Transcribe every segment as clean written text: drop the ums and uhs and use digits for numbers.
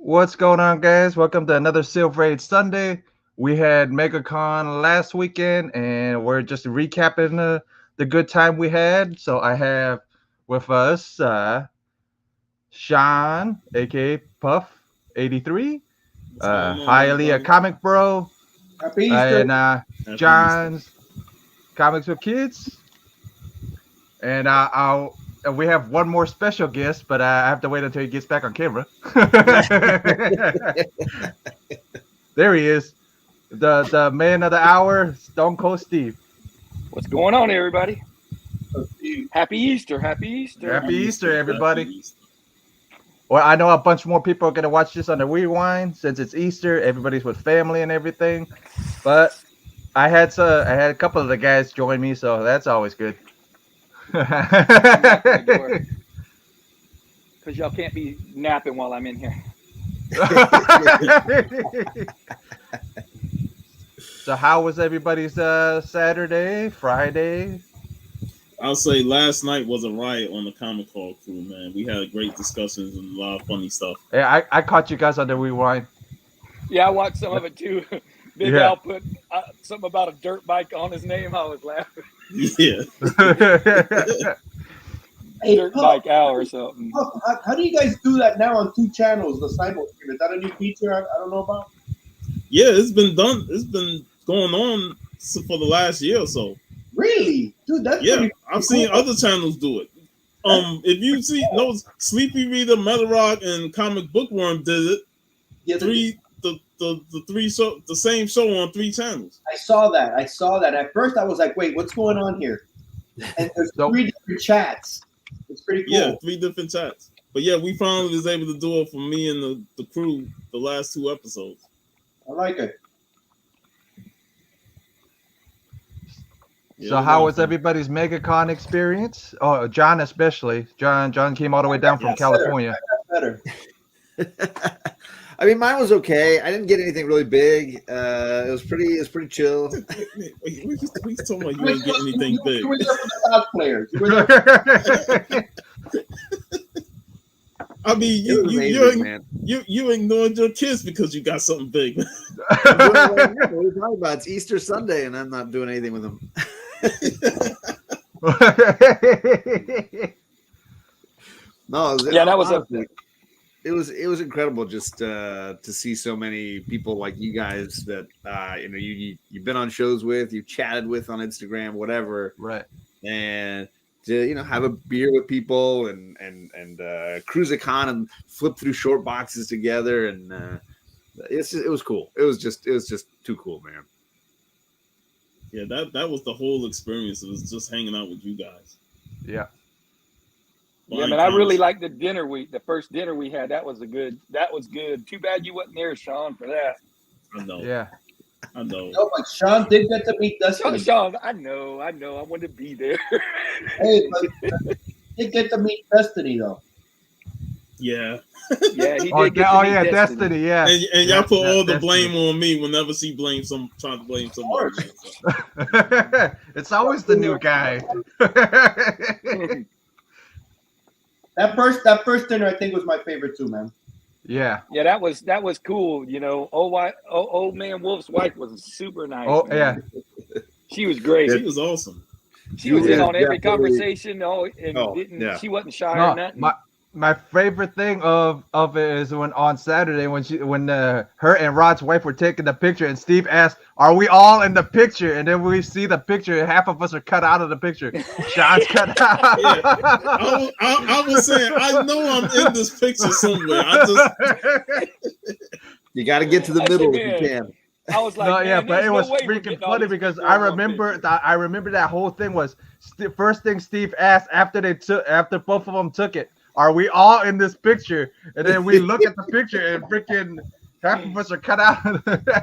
What's going on, guys? Welcome to another Silver Age Sunday. We had MegaCon last weekend, and we're just recapping the good time we had. So I have with us Sean, aka Puff83, What's going on, Highly a everybody? Comic Bro, Happy Easter. and Happy Easter. John's Comics with Kids. And we have one more special guest, but I have to wait until he gets back on camera. There he is, the man of the hour, Stone Cold Steve. What's going on, everybody? Happy Easter! Happy Easter! Happy Easter, everybody. Happy Easter. Well, I know a bunch more people are gonna watch this on the rewind since it's Easter. Everybody's with family and everything, but I had a couple of the guys join me, so that's always good. Because y'all can't be napping while I'm in here. So how was everybody's Saturday, Friday? I'll say last night was a riot on the Comic Hall crew, man. We had great discussions and a lot of funny stuff. Yeah, I caught you guys on the rewind. Yeah, I watched some of it too. Big Yeah. Al put something about a dirt bike on his name. I was laughing. Yeah. Hey, Dirt Puff, bike Al or something. Puff, how do you guys do that now on two channels, the simul stream? Is that a new feature I don't know about? Yeah, it's been done. It's been going on for the last year or so. Really? Dude, that's Yeah, pretty I've seen cool. other channels do it. If you see, no, Sleepy Reader, Metal Rock, and Comic Bookworm did it. Yeah, The same show on 3 channels. I saw that. At first, I was like, wait, what's going on here? And there's So- 3 different chats. It's pretty cool. Yeah, 3 different chats. But yeah, we finally was able to do it for me and the crew the last 2 episodes. I like it. Yeah, So it was how was awesome. everybody's MegaCon experience? Oh, John especially. John came all the way down from Yes, California. Better. I mean, mine was okay. I didn't get anything really big. It was pretty chill. We talking about you ain't getting anything big. You were there for the cosplayers. You were there. I mean, It was amazing, man. you ignored your kids because you got something big. I'm doing it right now. What are you talking about? It's Easter Sunday, and I'm not doing anything with them. No, Yeah, that was honestly, it was incredible just to see so many people like you guys that you've been on shows with, you've chatted with on Instagram, whatever, Right. and to have a beer with people and cruise a con and flip through short boxes together, and it was cool. It was just too cool, man. Yeah, that was the whole experience. It was just hanging out with you guys. Yeah. Yeah, man, I really liked the dinner the first dinner we had. That was good. Too bad you wasn't there, Sean, for that. I know. Yeah. I know. No, but Sean did get to meet Destiny. Sean, I know. I wanted to be there. Hey, but he did get to meet Destiny, though. Yeah. Yeah, he did Oh, get to meet yeah, Destiny. Destiny. Yeah. And Yeah, y'all put all the Destiny. blame on me whenever she trying to blame somebody. else. It's always the new guy. That first dinner, I think, was my favorite too, man. Yeah. Yeah, that was cool. Old man Wolf's wife was super nice. Oh, man. yeah. She was great. She was awesome. She was in Yeah, on every definitely. conversation. She wasn't shy or No, nothing. my favorite thing of it is when on Saturday when her and Rod's wife were taking the picture and Steve asked, "Are we all in the picture?" And then we see the picture and half of us are cut out of the picture. Sean's cut out. Yeah. I was saying, I know I'm in this picture somewhere. You got to get to the I middle said, if you can. I was like, No, yeah, man, but there's it no was way we're freaking getting all funny these because people I in one remember picture. that whole thing was first thing Steve asked after both of them took it. Are we all in this picture? And then we look at the picture and freaking half of us are cut out.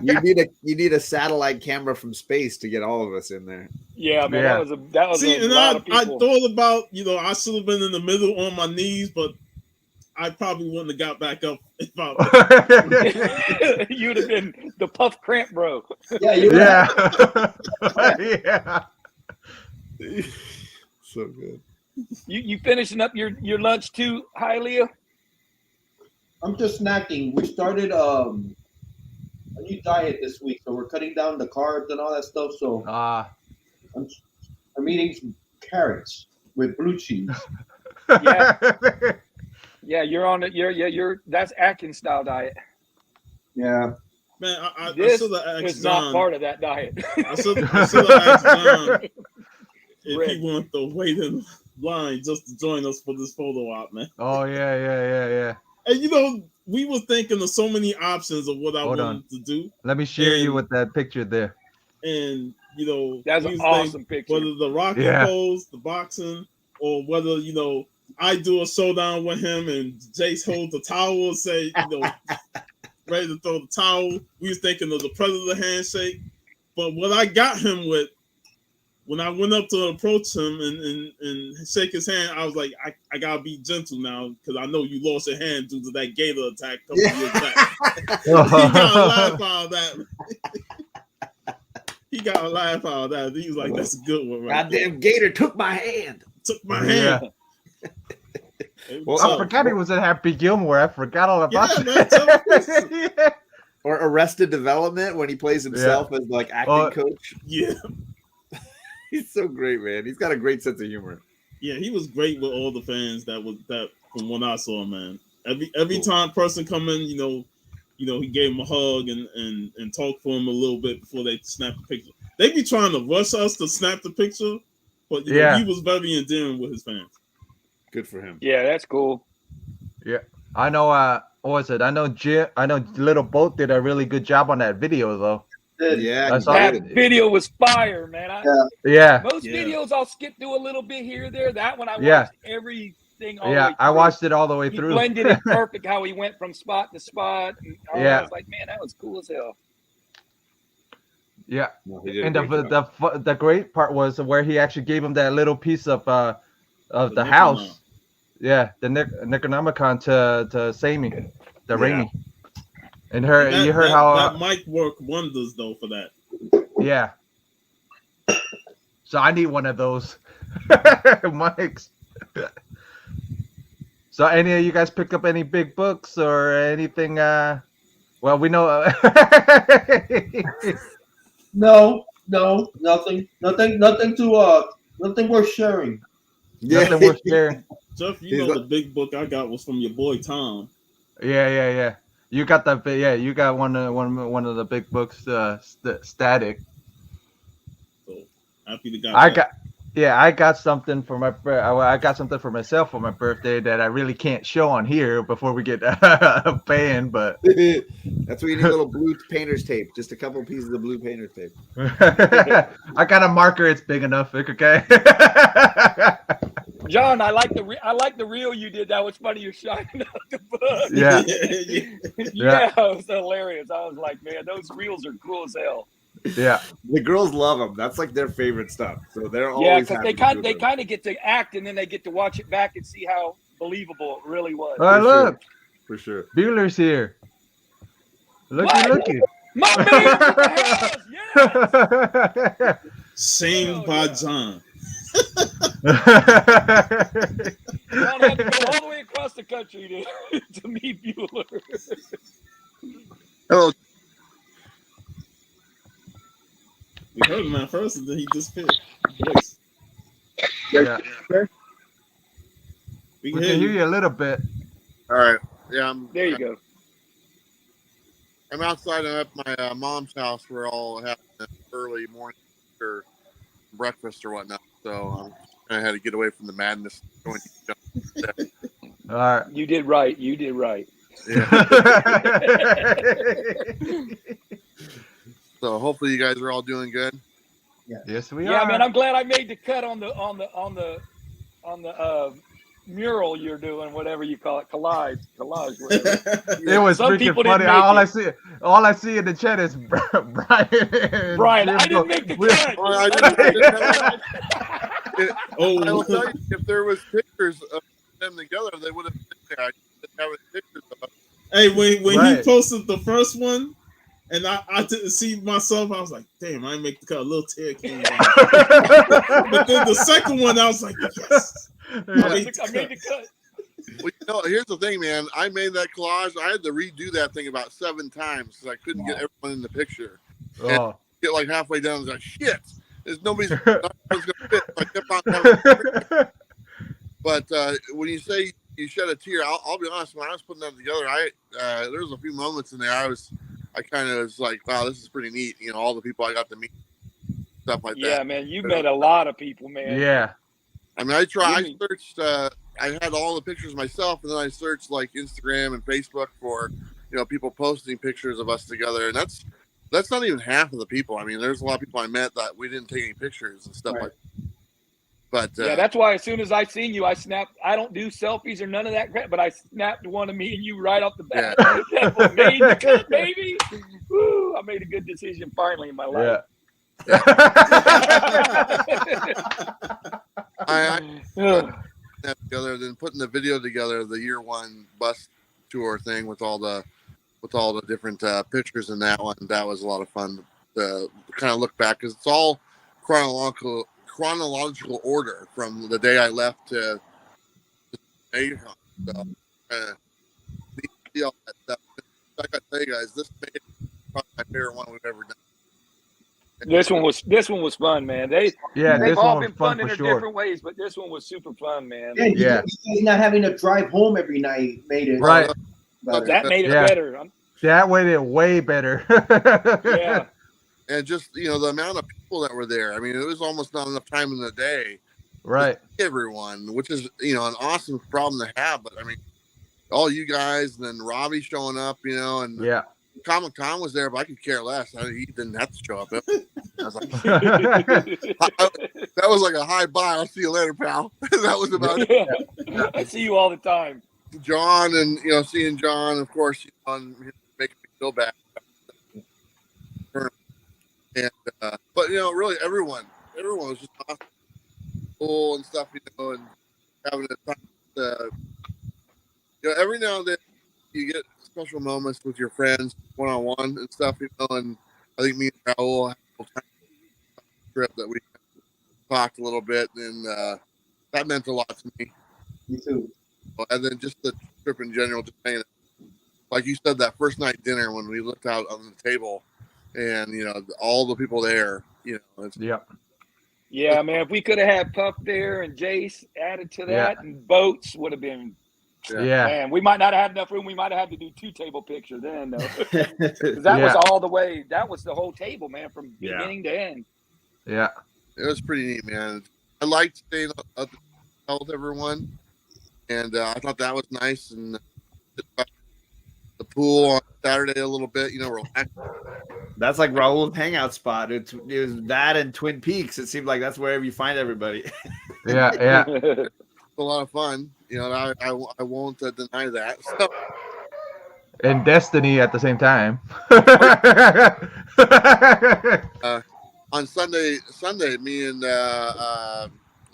You need a satellite camera from space to get all of us in there. Yeah, man, Yeah. that was See, a and lot of I people. thought about, I should have been in the middle on my knees, but I probably wouldn't have got back up if I You'd have been the puff cramp bro. Yeah, you Yeah. Yeah. So good. You finishing up your lunch too, Hylia? I'm just snacking. We started a new diet this week, so we're cutting down the carbs and all that stuff. So I'm eating some carrots with blue cheese. Yeah. Yeah, you're on it. You're that's Atkins style diet. Yeah. Man, I This should have asked is not John. part of that diet. I should have asked John if Rick. he wanted to wait in line just to join us for this photo op, man. Oh yeah. And you know, we were thinking of so many options of what I Hold wanted on. to do, Let me share you And- with that picture there. and you know, That's we an was thinking awesome picture. whether the Rocky Yeah. pose, the boxing, or whether I do a showdown with him and Jace holds the towel and say, ready to throw the towel. We was thinking of the Predator handshake. But what I got him with, when I went up to approach him and shake his hand, I was like, I gotta be gentle now because I know you lost your hand due to that gator attack a couple years back. He got a laugh out of that. He got a laugh out of that. He was like, that's a good one, right? Goddamn gator took my hand. Took my Yeah. hand. It Well, was I tough. forgot he was in Happy Gilmore. I forgot all about Yeah, that. man, Yeah. Or Arrested Development when he plays himself as like acting coach. Yeah. He's so great, man. He's got a great sense of humor. Yeah, he was great with all the fans that from what I saw, man. Every time person come in, he gave him a hug and talked for him a little bit before they snap the picture. They be trying to rush us to snap the picture, but he was very endearing with his fans. Good for him. Yeah, that's cool. I know. What was it? I know Jim. I know Little Boat did a really good job on that video, though. Yeah, I he saw That did. video was fire, man. Yeah. Most Yeah. videos I'll skip through a little bit here or there. That one I watched Yeah. everything all the Yeah, way I through. watched it all the way He through. blended it perfect how he went from spot to spot. And I Yeah. was like, man, that was cool as hell. Yeah, No, he did a and great job. the great part was where he actually gave him that little piece of the Necronomicon. house. Yeah, the Necronomicon to Sammy, the Yeah. Raimi. And you heard that, how that mic worked wonders though for that. yeah. So I need one of those mics. So any of you guys pick up any big books or anything? Well, we know. No, nothing worth sharing. Nothing worth sharing. Jeff, He's the big book I got was from your boy Tom. Yeah. You got that. Yeah, you got one of the big books. Static. So happy to got I that. got. Yeah, I got something for my. I got something for myself for my birthday that I really can't show on here before we get banned. But That's where you need a little blue painter's tape. Just a couple pieces of blue painter's tape. I got a marker. It's big enough. Okay. John, I like the reel you did. That was funny. You're shining out the book. Yeah. Yeah, it was hilarious. I was like, man, those reels are cool as hell. Yeah. The girls love them. That's like their favorite stuff. So they're always Yeah, because happy they to do kind of get to act and then they get to watch it back and see how believable it really was. Oh, For look, for sure. Bueller's here. Looky, What? looky. My man, with the house, yes! Shamed Hell by yeah. John. John had to go all the way across the country to meet Bueller. Hello. We heard him at first and then he disappeared. Voice. Yeah. We We can can hear hear you. you a little bit. All right. Yeah, There you go. I'm outside of my mom's house. We're all having an early morning or breakfast or whatnot. So I had to get away from the madness. All right. You did right. You did right. So hopefully you guys are all doing good. Yes, we Yeah, are. man, I'm glad I made the cut on the mural you're doing, whatever you call it, collage, whatever. It was Some freaking people funny. didn't make All I see in the chat is Brian. And Brian, Jim I didn't go, make the "We're-" cut. Well, I Oh, will tell you, if there was pictures of them together, they would have been there. I didn't have pictures of them. hey, when he Right. posted the first one, and I didn't see myself, I was like, damn, I didn't make the cut. A little tear came down. But then the second one, I was like, yes. I made the cut. Well, No, here's the thing, man. I made that collage. I had to redo that thing about 7 times because I couldn't get everyone in the picture. And get like halfway down, I was like, shit. There's nobody's going to fit. So I kept on having but when you say you shed a tear, I'll be honest. When I was putting that together, there was a few moments in there. I kind of was like, wow, this is pretty neat. You know, all the people I got to meet, stuff like that. Yeah, man, you met a lot of people, man. Yeah. I mean, I searched. I had all the pictures myself, and then I searched like Instagram and Facebook for, people posting pictures of us together, and that's not even half of the people. I mean, there's a lot of people I met that we didn't take any pictures and stuff like that. But yeah, that's why as soon as I seen you, I snapped. I don't do selfies or none of that crap, but I snapped one of me and you right off the bat. Yeah. That made the cut, baby. Woo, I made a good decision finally in my life. Yeah. I that together, then putting the video together, the year 1 bus tour thing with all the different pictures in that one. That was a lot of fun to kind of look back because it's all chronological order from the day I left to May. So, see all that stuff. I got to tell you guys, this made probably my favorite one we've ever done. This one was fun, man. They've all been fun in their different ways, but this one was super fun, man. Yeah. Not having to drive home every night made it right. That made it better. That made it way better. Yeah. And just the amount of people that were there. I mean, it was almost not enough time in the day. Right. Everyone, which is an awesome problem to have. But I mean, all you guys, and then Robbie showing up, and yeah. Comic Con was there, but I could care less. He didn't have to show up. I was like, that was like a hi bye. I'll see you later, pal. That was about it. I see you all the time. John, and seeing John, of course, making me feel bad. And but really everyone was just awesome, cool and stuff, and having a time. Every now and then you get special moments with your friends, one-on-one and stuff, and I think me and Raul had a trip that we talked a little bit, and that meant a lot to me. Me too. And then just the trip in general, just hanging, like you said, that first night dinner when we looked out on the table, and all the people there, yeah, man. If we could have had Puff there and Jace added to that, and Boats would have been. Yeah. Man, we might not have had enough room. We might have had to do 2 table pictures then, though. That was all the way. That was the whole table, man, from beginning to end. Yeah. It was pretty neat, man. I liked staying up with everyone, and I thought that was nice. And the pool on Saturday a little bit, relax. That's like Raul's hangout spot. It was that and Twin Peaks. It seemed like that's wherever you find everybody. Yeah. It's a lot of fun. I won't deny that. So. And Destiny at the same time. On Sunday, me and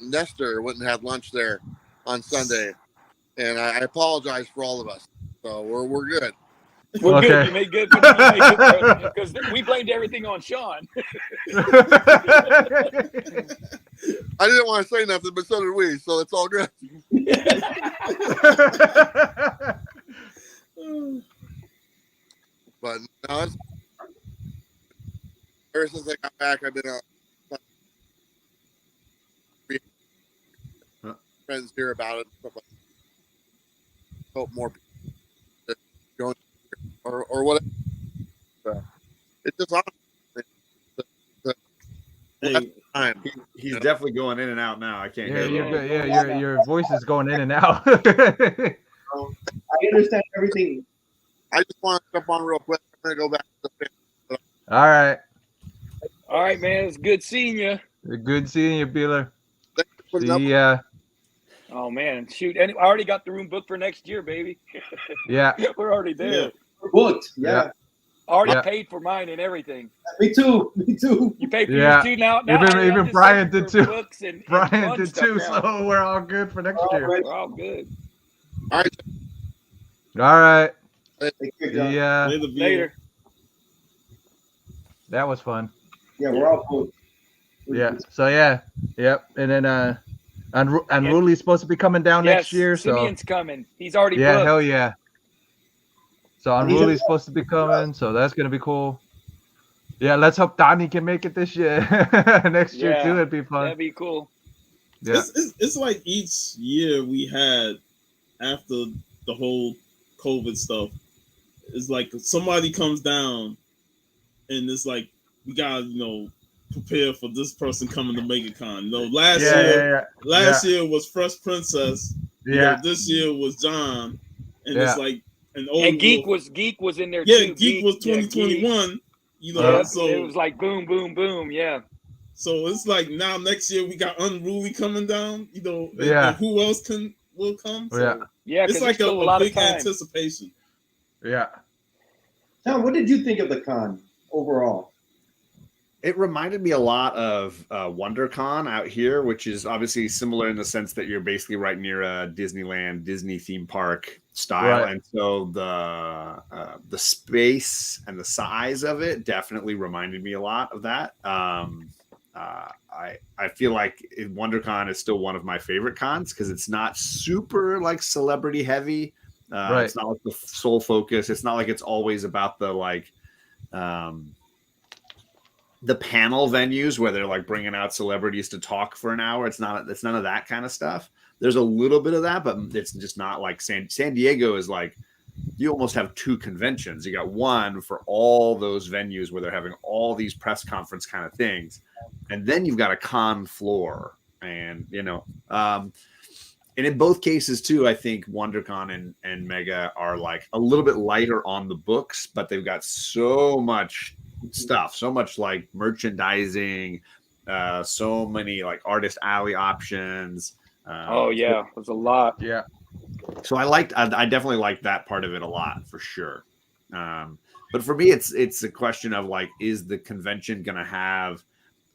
Nestor went and had lunch there on Sunday, and I apologize for all of us. So we're good. We're good. You made good. Because we blamed everything on Sean. I didn't want to say nothing, but so did we. So it's all good. But no, ever since I got back, I've been friends hear about it. Stuff like that. Hope more people go or whatever. It's just awesome. Hey, he's definitely going in and out now. I can't hear him. Your voice is going in and out. I understand everything. I just want to jump on real quick. I'm going to go back to the family. All right, man. It's good seeing you. Good seeing you, Beeler. See ya. Oh, man. Shoot. I already got the room booked for next year, baby. Yeah. We're already there. Yeah. We're booked. Yeah. Already paid for mine and everything. Me too. You paid for yours too now. Even Brian did too. Brian did too. So we're all good for next year. We're all good. All right. All right. Yeah. Later. That was fun. Yeah, we're all booked. Yeah. So yeah. Yep. And then And Ruli's supposed to be coming down next year. So Simeon's coming. He's already yeah, booked. hell yeah. So Unruly's supposed to be coming, so that's gonna be cool. Yeah, let's hope Donnie can make it this year. Next year too, it'd be fun. That'd be cool. Yeah. It's like each year we had after the whole COVID stuff, it's like somebody comes down and it's like we gotta, prepare for this person coming to MegaCon. Last year was Fresh Princess. This year was John. And it's like and Geek was in there too. Yeah, Geek was 2021. So it was like boom, boom, boom. Yeah. So it's like now next year we got Unruly coming down. And who else will come? So it's like a big anticipation. Yeah. Tom, what did you think of the con overall? It reminded me a lot of WonderCon out here, which is obviously similar in the sense that you're basically right near a Disney theme park style, and so the space and the size of it definitely reminded me a lot of that. I feel like WonderCon is still one of my favorite cons because it's not super like celebrity heavy. It's not like the sole focus. It's not like it's always about the panel venues where they're like bringing out celebrities to talk for an hour. It's none of that kind of stuff. There's a little bit of that, but it's just not like San Diego is like, you almost have two conventions. You got one for all those venues where they're having all these press conference kind of things. And then you've got a con floor and, and in both cases too, I think WonderCon and Mega are like a little bit lighter on the books, but they've got so much stuff, so much like merchandising, so many like artist alley options. There's a lot. Yeah. So I definitely liked that part of it a lot for sure. But for me, it's a question of like, is the convention going to have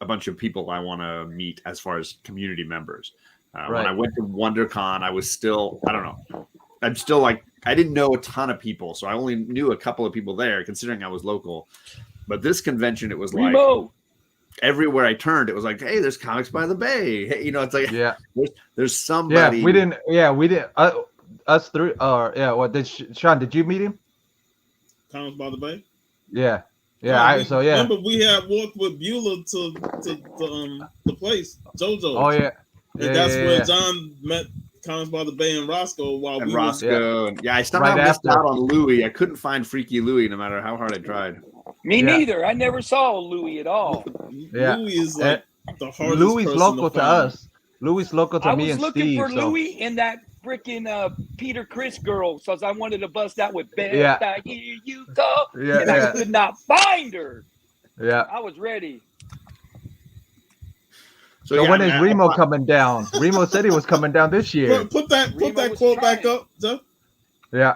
a bunch of people I want to meet as far as community members? When I went to WonderCon, I was still, I don't know. I'm still like, I didn't know a ton of people. So I only knew a couple of people there considering I was local. But this convention, it was like everywhere I turned, it was like, hey, there's Comics by the Bay. Hey, it's like, there's somebody. Yeah, we didn't. Us three. What did Sean? Did you meet him? Comics by the Bay. Yeah. Remember, we had walked with Beulah to the place, JoJo. Oh yeah. And that's where John met Comics by the Bay and Roscoe I somehow missed out on Louie. I couldn't find Freaky Louie no matter how hard I tried. Me neither. I never saw Louie at all. Yeah. Louie is like the hardest Louie's person local to find. us. Louie's local to me and Steve. I was looking for Louie in that freaking Peter Criss girl, so I wanted to bust out with Beth. I hear you go. And I could not find her. Yeah. I was ready. So when is Remo coming down? Remo said he was coming down this year. Put that quote back up, Jeff. Yeah.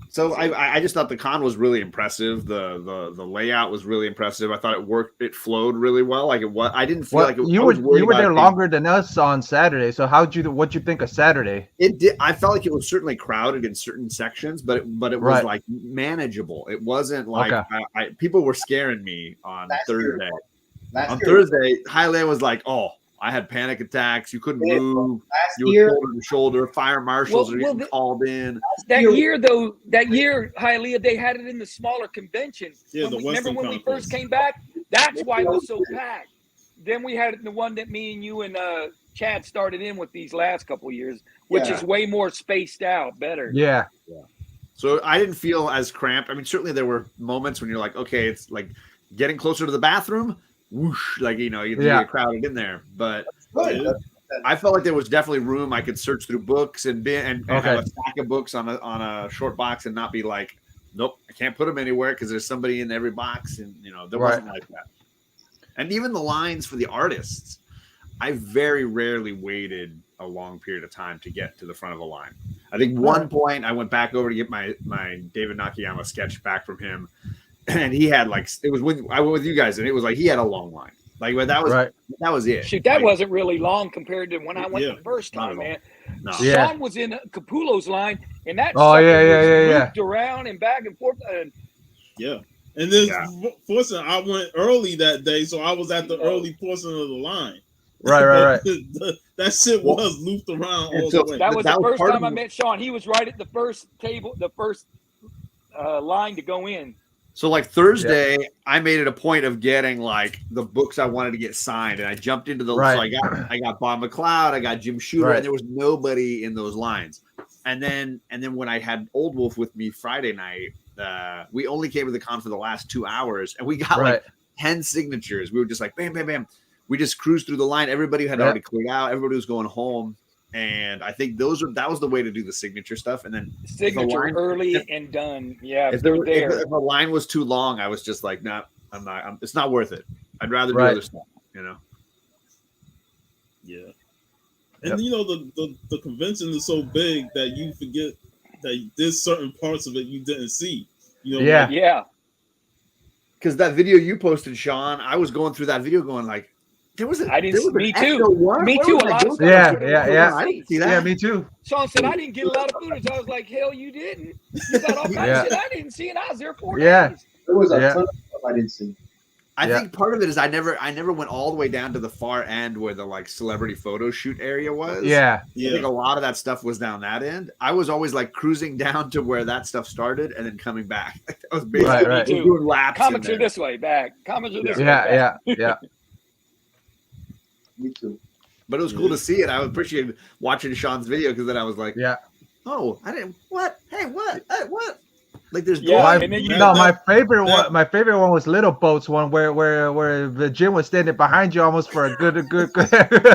So I just thought the con was really impressive. The layout was really impressive. I thought it worked. It flowed really well. Like I didn't feel like it. You were there longer than us on Saturday. So what'd you think of Saturday? It did. I felt like it was certainly crowded in certain sections, but it was like manageable. It wasn't like people were scaring me on Thursday. Thursday, Highland was like, "Oh, I had panic attacks. You couldn't move. You were shoulder to shoulder. Fire marshals are getting called in." That year, Hialeah, they had it in the smaller convention. Yeah, remember when we first came back? That's why it was so packed. Then we had the one that me and you and Chad started in with these last couple of years, which is way more spaced out, better. Yeah. So I didn't feel as cramped. I mean, certainly there were moments when you're like, okay, it's like getting closer to the bathroom. Whoosh, like you get crowded in there, but I felt like there was definitely room. I could search through books and have a stack of books on a short box and not be like, nope, I can't put them anywhere because there's somebody in every box, and there wasn't like that. And even the lines for the artists, I very rarely waited a long period of time to get to the front of a line. I think one point I went back over to get my David Nakayama sketch back from him. And he had I went with you guys, and it was like he had a long line. Like that was it. Shoot, that wasn't really long compared to when I went the first time, man. No. Sean was in Capullo's line, and that moved around and back and forth. And then, fortunately, I went early that day, so I was at the early portion of the line. Right. That shit was looped around all the way. That was the first time I met Sean. He was right at the first table, the first line to go in. So like Thursday, I made it a point of getting like the books I wanted to get signed, and I jumped into the. Right. So I got Bob McLeod, I got Jim Shooter, and there was nobody in those lines. And then when I had Old Wolf with me Friday night, we only came to the con for the last 2 hours, and we got like 10 signatures. We were just like bam, bam, bam. We just cruised through the line. Everybody had already cleared out. Everybody was going home. And I think that was the way to do the signature stuff. And then signature early and done. Yeah. If a line was too long, I was just like, nah, I'm not. It's not worth it. I'd rather do other stuff. You know. Yeah. And you know the convention is so big that you forget that there's certain parts of it you didn't see. You know. Yeah. Because that video you posted, Sean, I was going through that video, going like. I didn't see me too. Me too. A lot of yeah. I didn't see that. Yeah, me too. Sean said I didn't get a lot of footage. I was like, hell, you didn't. You got all kinds of shit I didn't see, and I was there 4 days. There was a ton of stuff I didn't see. I think part of it is I never went all the way down to the far end where the like celebrity photo shoot area was. Yeah. I think a lot of that stuff was down that end. I was always like cruising down to where that stuff started and then coming back. I was basically doing laps. Comics are this way, back. Comics are this way. Yeah. Me too. But it was cool to see it. I appreciated watching Sean's video because then I was like, oh, I didn't. What? Hey, what? What? Like there's my favorite one was Little Boats one where the Jim was standing behind you almost for a good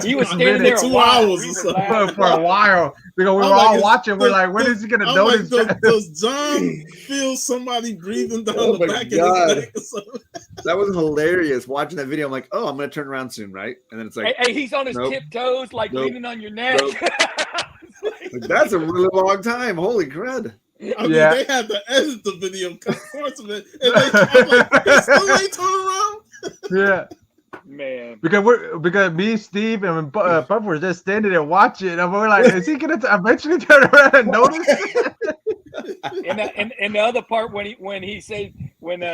he was standing there 2 hours for a while because we were all watching. We're like, when is he gonna notice? Does John feel somebody breathing down the back of his neck or something? That was hilarious watching that video. I'm like, oh, I'm gonna turn around soon, right? And then it's like, hey, he's on his tiptoes, like leaning on your neck. That's a really long time. Holy crud. I mean, they had to edit the video, cut parts of it, and I'm like, they still ain't turn around. Yeah, man. Because me, Steve, and Puff were just standing there watching, and we're like, is he gonna eventually turn around and notice? and the other part when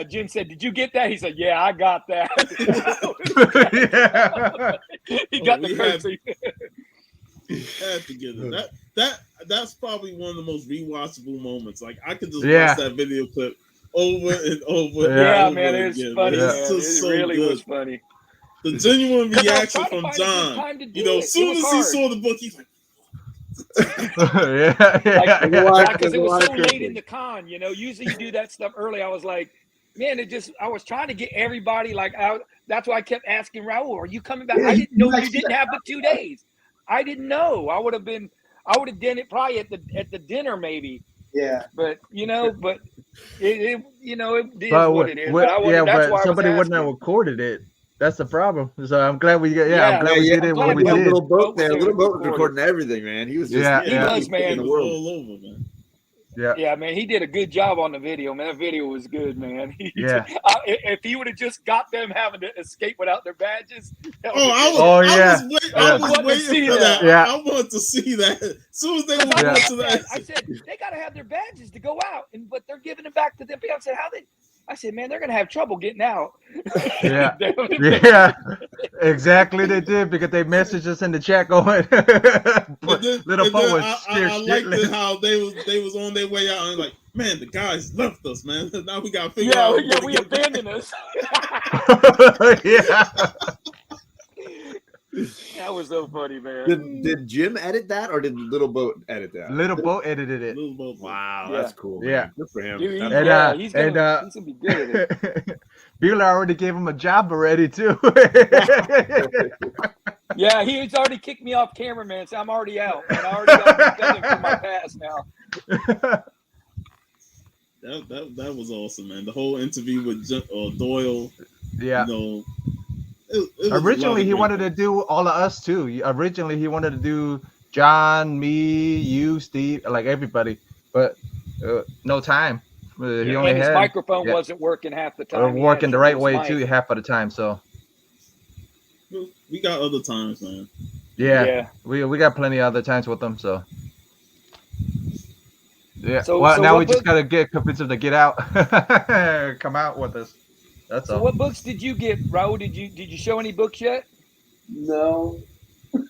Jim said, "Did you get that?" He said, "Yeah, I got that." He got the currency. Had to get it. That's probably one of the most rewatchable moments. Like I could just watch that video clip over and over. Yeah, and man, over it's again. funny. It's Man. It so really good. was funny. The genuine reaction from John. You know, as soon as he saw the book, he's like, because it was so late in the con. You know, usually you do that stuff early. I was like, man, I was trying to get everybody like out. That's why I kept asking Raul, "Are you coming back?" I didn't know you didn't have but 2 days. I didn't know. I would have done it probably at the dinner maybe. Yeah. But it is what it is. But somebody wouldn't have recorded it. That's the problem. So I'm glad we got. I'm glad we did it when we did. Little Boat there. Little Boat was recording everything, man. He was just he was, man. He was all over, man. Yeah, man, he did a good job on the video, man. That video was good, man. If he would have just got them having to escape without their badges. I was waiting for that. Yeah. I wanted to see that. As soon as they went to that, I said they got to have their badges to go out, but they're giving them back to them. I said, I said, man, they're gonna have trouble getting out. Yeah, exactly. They did because they messaged us in the chat going, "Little Bo was I liked it how they was on their way out and like, man, the guys left us, man. Now we gotta figure out. Yeah, we abandoned us. That was so funny, man. Did Jim edit that or did Little Boat edit that? Little Boat edited it. Little Boat. Wow, that's cool. Man. Yeah, good for him. Dude, he's gonna be good at it. Bueller already gave him a job already too. Yeah, he's already kicked me off camera, man. So I'm already out. And I already got nothing for my past now. That was awesome, man. The whole interview with Doyle. Yeah. You know, originally he wanted to do all of us too. Originally he wanted to do John, me, you, Steve, like everybody, but no time. He only his had microphone wasn't working half the time. Or working the right way too, half of the time. So we got other times, man. Yeah. We got plenty of other times with them. So Yeah. So- well, so now what we just book- gotta convince him to get out, come out with us. That's So all. what books did you get, Raul? Did you show any books yet? No.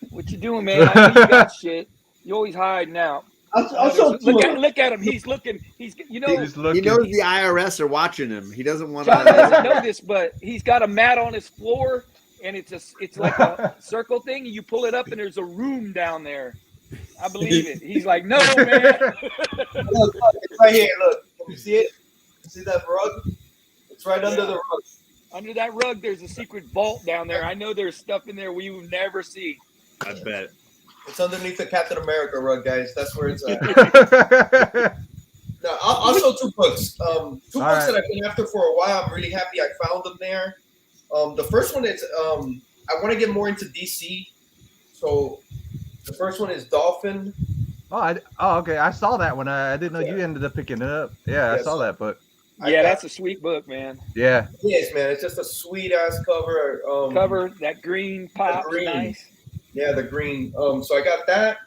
What you doing, man? I know you got shit. You always hiding out. I'll show Look two. look at him. He's looking. He's He's He looking. knows the IRS are watching him. He doesn't want John doesn't to. know this, but he's got a mat on his floor, and it's like a circle thing, and you pull it up, and there's a room down there. I believe it. He's like, no, man. Look, it's right here. Look, can you see it? See that rug? It's right under the rug. Under that rug, there's a secret vault down there. I know there's stuff in there we will never see. I bet. It's underneath the Captain America rug, guys. That's where it's at. No, I'll show two books. Two books right. that I've been after for a while. I'm really happy I found them there. The first one is I want to get more into DC. So the first one is Dolphin. Okay. I saw that one. I didn't know you ended up picking it up. Yeah, I saw that book. Yeah, that's a sweet book, man. Yeah. Yes, man. It's just a sweet ass cover. Cover that green pop, green. nice. Yeah, the green. So I got that,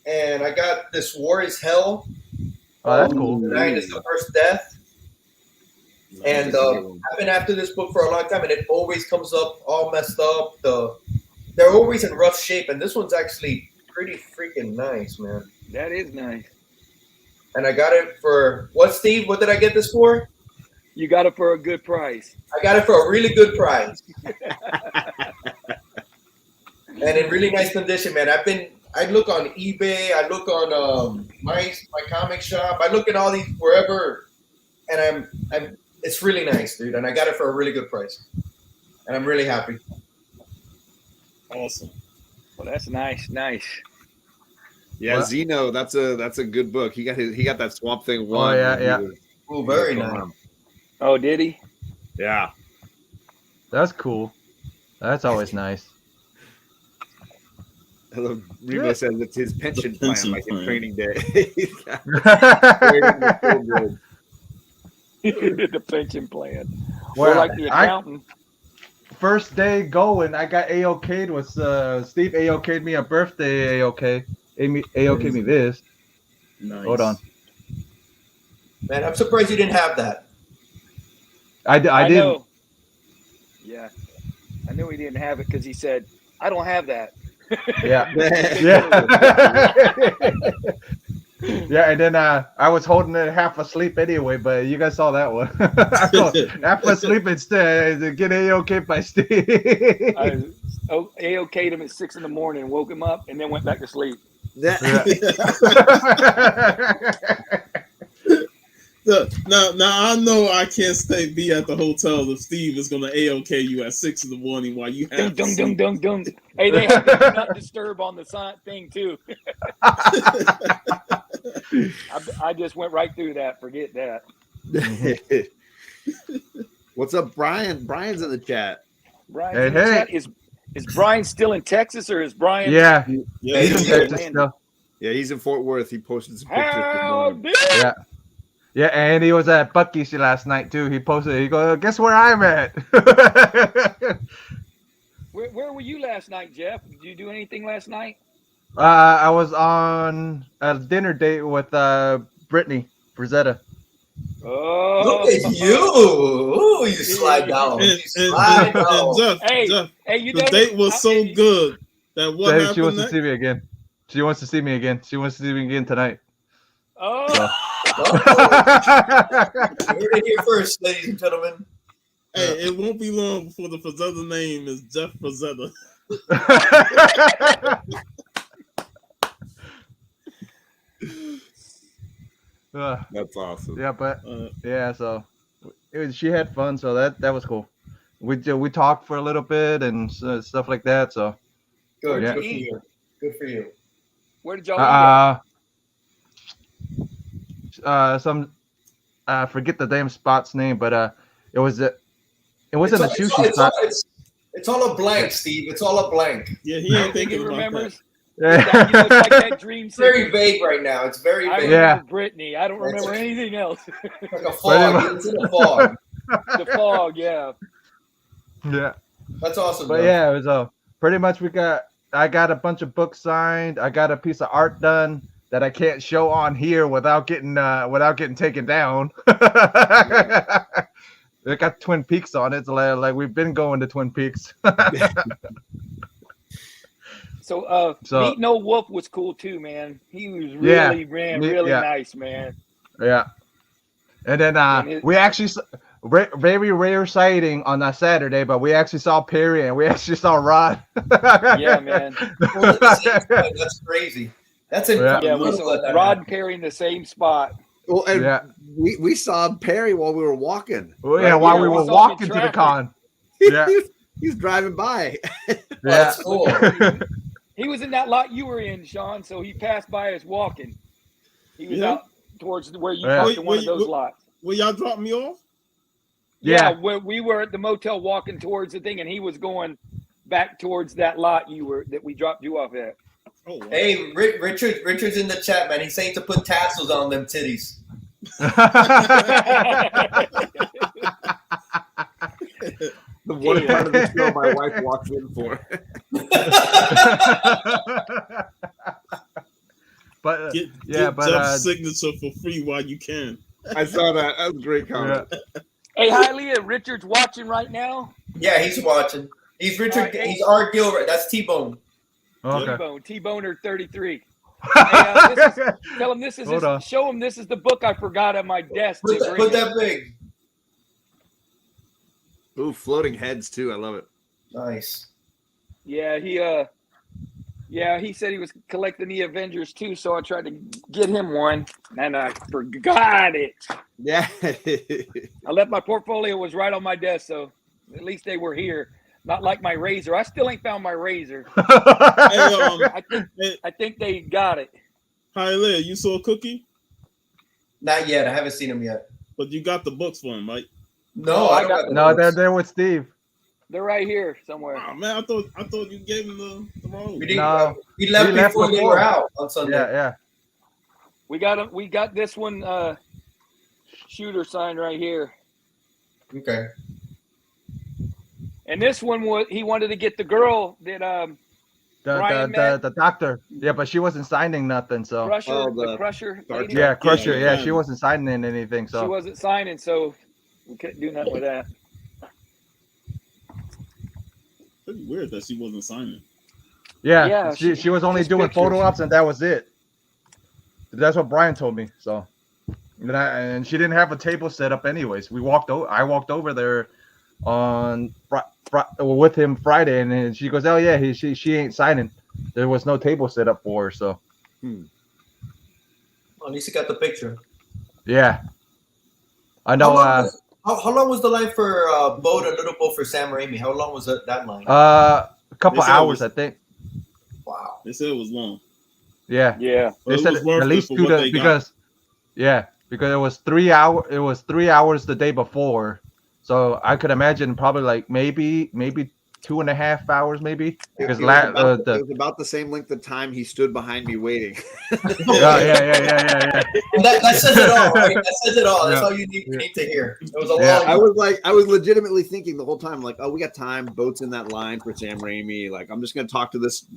and I got this War is Hell. Oh, that's cool. The Night is the First Death. And I've been after this book for a long time, and it always comes up all messed up. They're always in rough shape, and this one's actually pretty freaking nice, man. That is nice. And I got it for what, Steve? What did I get this for? You got it for a good price. I got it for a really good price, and in really nice condition, man. I look on eBay, I look on my comic shop, I look at all these wherever, and it's really nice, dude. And I got it for a really good price, and I'm really happy. Awesome. Well, that's nice. Yeah, What? Zeno, that's a good book. He got that Swamp Thing one. yeah. Oh, very nice. Oh, did he? Yeah. That's cool. That's always nice. Hello, Remo says it's his pension plan, pension like in plan. Training Day. The pension plan. Well, Or like the accountant. First day going, I got AOK'd with Steve AOK'd me a birthday AOK. AOK'd me this. Nice. Hold on. Man, I'm surprised you didn't have that. I didn't. know. Yeah. I knew he didn't have it because he said, I don't have that. Yeah. Yeah. Yeah, and then I was holding it half asleep anyway, but you guys saw that one. I go half asleep instead to get AOK by Steve. I AOK'd him at 6 a.m, woke him up, and then went back to sleep. Yeah. Now I know I can't be at the hotel if Steve is gonna AOK you at 6 a.m. while you have Dung, to dung, sleep. dung, dung, dung. Hey, they have the do not disturb on the sign thing too. I just went right through that. Forget that. What's up, Brian? Brian's in the chat. Brian, Hey, in the hey. chat, is Brian still in Texas or is Brian? Yeah, Yeah, he's in yeah. Texas still. Yeah, he's in Fort Worth. He posted some pictures. this How morning. did? Yeah. Yeah, and he was at Buc-ee's last night too. He posted. He goes, "Guess where I'm at." Where were you last night, Jeff? Did you do anything last night? I was on a dinner date with Brittany Frazetta. Oh, Look at you. Ooh, you slide down. You slide down. Jeff, Hey, Jeff, hey, you the know date was so good that what She happened wants to next? see me again. She wants to see me again. She wants to see me again tonight. Oh, You heard it here first, ladies and gentlemen. Hey, it won't be long before the Frazetta name is Jeff Frazetta. That's awesome. Yeah, but Uh, yeah, so she had fun, so that was cool. We talked for a little bit and stuff like that. So Good. Yeah. Good for you. Good for you. where did y'all eat some forget the damn spot's name, but it wasn't a sushi spot. It's all a blank, Steve. It's all a blank. yeah, he ain't at? Think he thinking about that. remembers? It's like that dream It's very sequence. vague right now. It's very I vague. Yeah. remember Brittany. I don't remember anything else. Like a fog. It's in a fog. The fog, yeah. Yeah. That's awesome. But bro. yeah, it was pretty much I got a bunch of books signed. I got a piece of art done I can't show on here without getting taken down. It got Twin Peaks on it. It's like we've been going to Twin Peaks. So Meet No Wolf was cool too, man. He was really nice, man. Yeah. And then we actually very rare sighting on that Saturday, but we actually saw Perry and we actually saw Rod. Yeah, man. That's crazy. That's incredible. Yeah, we saw Rod and Perry in the same spot. Well, and we saw Perry while we were walking. Well, yeah, while we were walking to the con. Yeah, he was driving by. Yeah, that's cool. He was in that lot you were in, Sean. So he passed by us walking. He was out towards where you parked in one of those lots. Will y'all drop me off? Yeah, we were at the motel walking towards the thing, and he was going back towards that lot that we dropped you off at. Oh, wow. Hey, Richard's in the chat, man. He's saying to put tassels on them titties. The one part of the show my wife walks in for. But get Jeff's signature for free while you can. I saw that. That was a great comment. Yeah. Hey, Hialeah, Richard's watching right now. Yeah, he's watching. He's Richard. He's Art Gilbert. That's T-Bone. Okay. T-Boner 33. Hey, tell him this is show him this is the book I forgot on my desk. Put that big. Ooh, floating heads too. I love it. Nice. Yeah, he said he was collecting the Avengers too, so I tried to get him one, and I forgot it. Yeah. I left my portfolio was right on my desk, so at least they were here. Not like my razor. I still ain't found my razor. I think they got it. Hialeah, you saw Cookie? Not yet. I haven't seen him yet. But you got the books for him, right? No, I got no. They're there with Steve. They're right here somewhere. Oh man, I thought you gave him the wrong. We left before they were out on Sunday. Yeah. We got this one shooter sign right here. Okay. And this one he wanted to get the girl that the doctor. Yeah, but she wasn't signing nothing. So Crusher, the Crusher. Yeah, Crusher. Yeah, she wasn't signing anything. So she wasn't signing, so we couldn't do nothing with that. Pretty weird that she wasn't signing. Yeah, she was only doing photo ops and that was it. That's what Brian told me. So, and she didn't have a table set up anyways. I walked over there on with him Friday, and then she goes, "Oh yeah, she ain't signing. There was no table set up for her." So, at least you got the picture. Yeah, I know. How long was the line for Bo and Little Bo for Sam Raimi? How long was that line? A couple hours, I think. Wow. They said it was long. Yeah. They said at least 2 days because it was 3 hours. It was 3 hours the day before, so I could imagine probably like maybe 2.5 hours, maybe. Because it was about the same length of time he stood behind me waiting. Yeah. That says it all, right? That says it all. That's all you need to hear. It was a long. I was legitimately thinking the whole time, like, oh, we got time. Boat's in that line for Sam Raimi. Like, I'm just gonna talk to this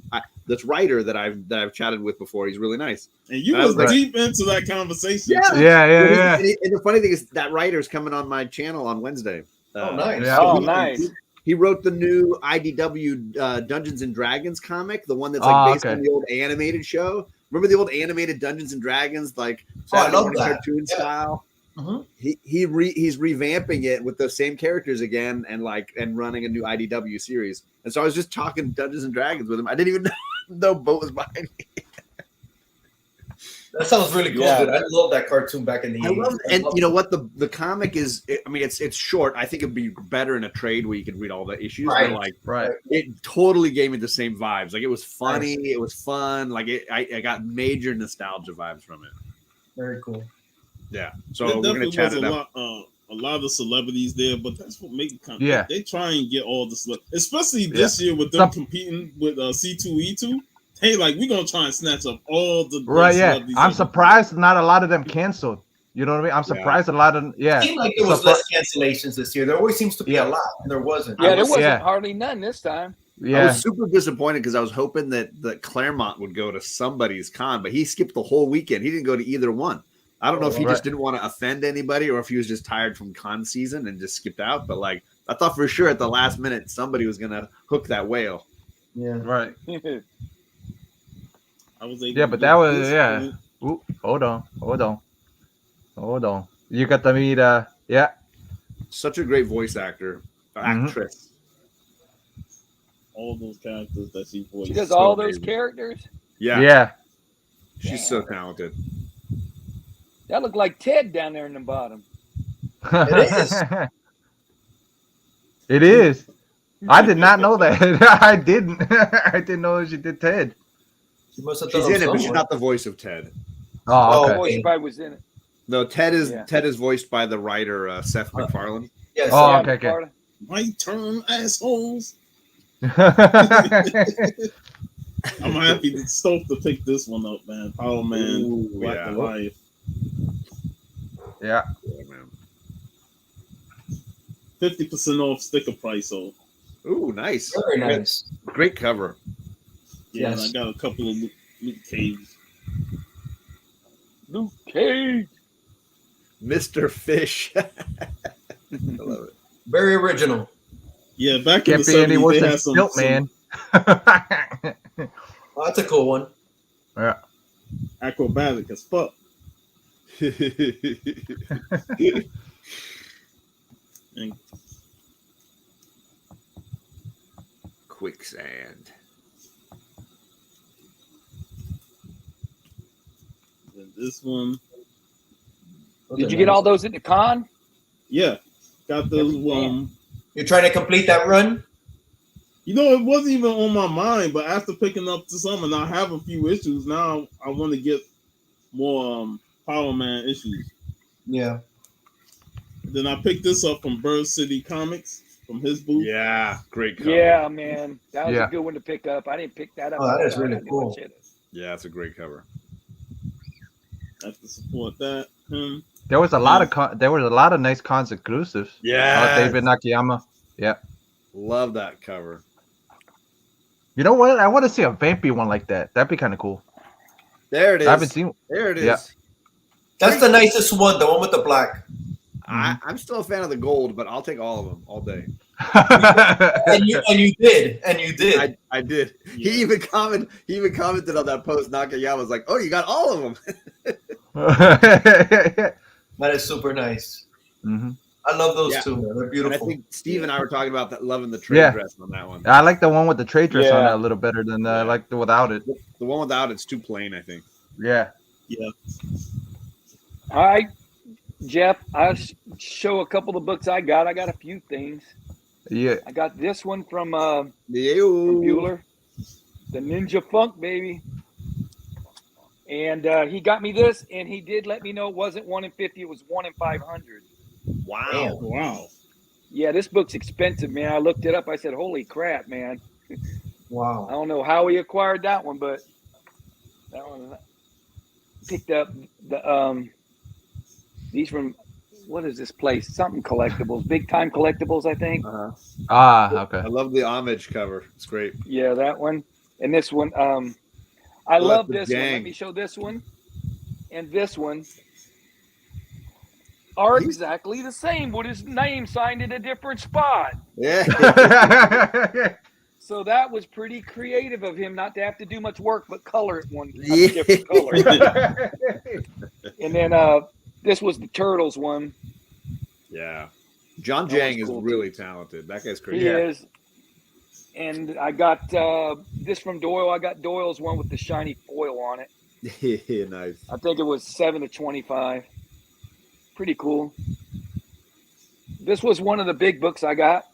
writer that I've chatted with before. He's really nice. And you was deep into that conversation. Yeah. And the funny thing is that writer's coming on my channel on Wednesday. Nice. Nice. He wrote the new IDW Dungeons and Dragons comic, the one that's like based on the old animated show. Remember the old animated Dungeons and Dragons, like I love that cartoon style. Mm-hmm. He's revamping it with those same characters again, and running a new IDW series. And so I was just talking Dungeons and Dragons with him. I didn't even know Bo was behind me. That sounds really cool, dude. I love that cartoon back in the 80s. And you know what? The comic is, I mean, it's short. I think it'd be better in a trade where you could read all the issues. Right. But it totally gave me the same vibes. Like, it was funny. Right. It was fun. Like, I got major nostalgia vibes from it. Very cool. Yeah. So we're going to chat it up. A lot of celebrities there, but that's what makes it Yeah. They try and get all the celebrities, especially this year with them competing with C2E2. Hey, like, we're gonna try and snatch up all the I'm surprised not a lot of them canceled. You know what I mean? I'm surprised a lot of It seemed like there was less cancellations this year. There always seems to be a lot, and there wasn't. Yeah, there wasn't hardly none this time. Yeah. I was super disappointed because I was hoping that Claremont would go to somebody's con, but he skipped the whole weekend. He didn't go to either one. I don't know if he just didn't want to offend anybody or if he was just tired from con season and just skipped out. But like, I thought for sure at the last minute somebody was gonna hook that whale. Yeah. Right. I was able Yeah, to but get that was this one. Ooh, hold on. You got to meet yeah. Such a great voice actor, actress. All those characters that she voiced. She does So all those amazing. characters. Yeah, Yeah. she's so talented. That looked like Ted down there in the bottom. It is. It is. I did not know that. I didn't. I didn't know she did Ted. She must have She's done in it, but she's somewhere. not the voice of Ted. Oh, okay. Oh, Voice probably was in it. No, Ted is Yeah. Ted is voiced by the writer Seth MacFarlane. Yes. Oh, Yeah, okay, okay. McFarlane. My turn, assholes. I'm happy to stoked to pick this one up, man. Power Man, Ooh, Black yeah. Goliath. Yeah. Yeah, man. 50% off sticker price. So Ooh, nice. Very nice. Great cover. yeah, Yes. and I got a couple of Luke Cage. Luke Cage. Mr. Fish. I love it. Very original. Yeah, back Can't in the be any 70s, worse they than had some, Stilt Man. Oh, that's a cool one. Yeah. acrobatic as fuck. And Quicksand. then this one, Did you get all those at the con? yeah, got those. You're trying to complete that run? You know, it wasn't even on my mind, but after picking up to some, and I have a few issues now, I want to get more Power Man issues. Yeah. Then I picked this up from Bird City Comics from his booth. Yeah, great cover. Yeah, man. That was Yeah. a good one to pick up. I didn't pick that up. Oh, that is I really didn't cool. watch it. Yeah, it's a great cover. I have to support that. Him. There was a lot of there was a lot of nice cons exclusives. Yeah. David Nakayama. Yeah. Love that cover. You know what? I want to see a vampy one like that. That'd be kind of cool. There it is. I haven't seen. There it is. Yeah. That's the nicest one, the one with the black. I'm still a fan of the gold, but I'll take all of them all day. And you did. I did. Yeah. He even commented on that post. Nakayama was like, "Oh, you got all of them." That is super nice. hmm I love those Yeah. two, man. They're And I beautiful. think Steve and I were talking about that, loving the trade Yeah. dress on that one. I like the one with the trade dress on Yeah. it a little better than I like the without it. The one without it's too plain, I think. Yeah. Yeah. All right, Jeff, I'll show a couple of books I got. I got a few things. Yeah. I got this one from Ew. Bueller, the Ninja Funk, baby. And he got me this, and he did let me know it wasn't 1 in 50, it was 1 in 500. Wow. Wow. Yeah, this book's expensive, man. I looked it up. I said, holy crap, man. I Wow. don't know how he acquired that one, but that one picked up the these from, what is this place? Something Collectibles, Big Time Collectibles, I think. Uh-huh. Okay. I love the homage cover. It's great. Yeah, that one. And this one, I love the this one. Let gang. me show this one. And this one are exactly the same with his name signed in a different spot. Yeah. So that was pretty creative of him not to have to do much work but color it one Yeah. different color. And then this was the Turtles one. Yeah. John That Jang was is cool, really talented. That guy's He crazy. is. And I got this from Doyle. I got Doyle's one with the shiny foil on it. Nice. I think it was 7 to 25. Pretty cool. This was one of the big books I got.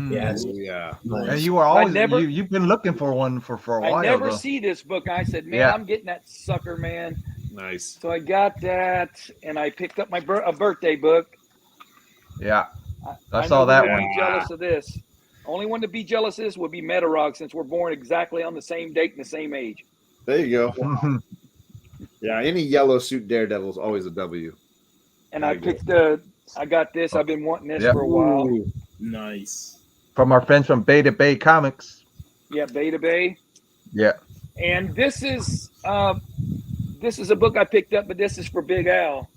Yes. Oh, yeah. And you were always never- you've been looking for one for a while. I never though. see this book. I said, man, Yeah. I'm getting that sucker, man. Nice. So I got that, and I picked up my a birthday book. Yeah. I know saw who that would one. Be jealous of this. Only one to be jealous of this would be Metarog, since we're born exactly on the same date and the same age. There you go. Yeah, any yellow suit Daredevil's always a W. And There I you go. picked I got this. I've been wanting this Yep. for a while. Ooh. Nice. from our friends from Beta Bay Comics. Yeah, Beta Bay. Yeah. And this is a book I picked up, but this is for Big Al.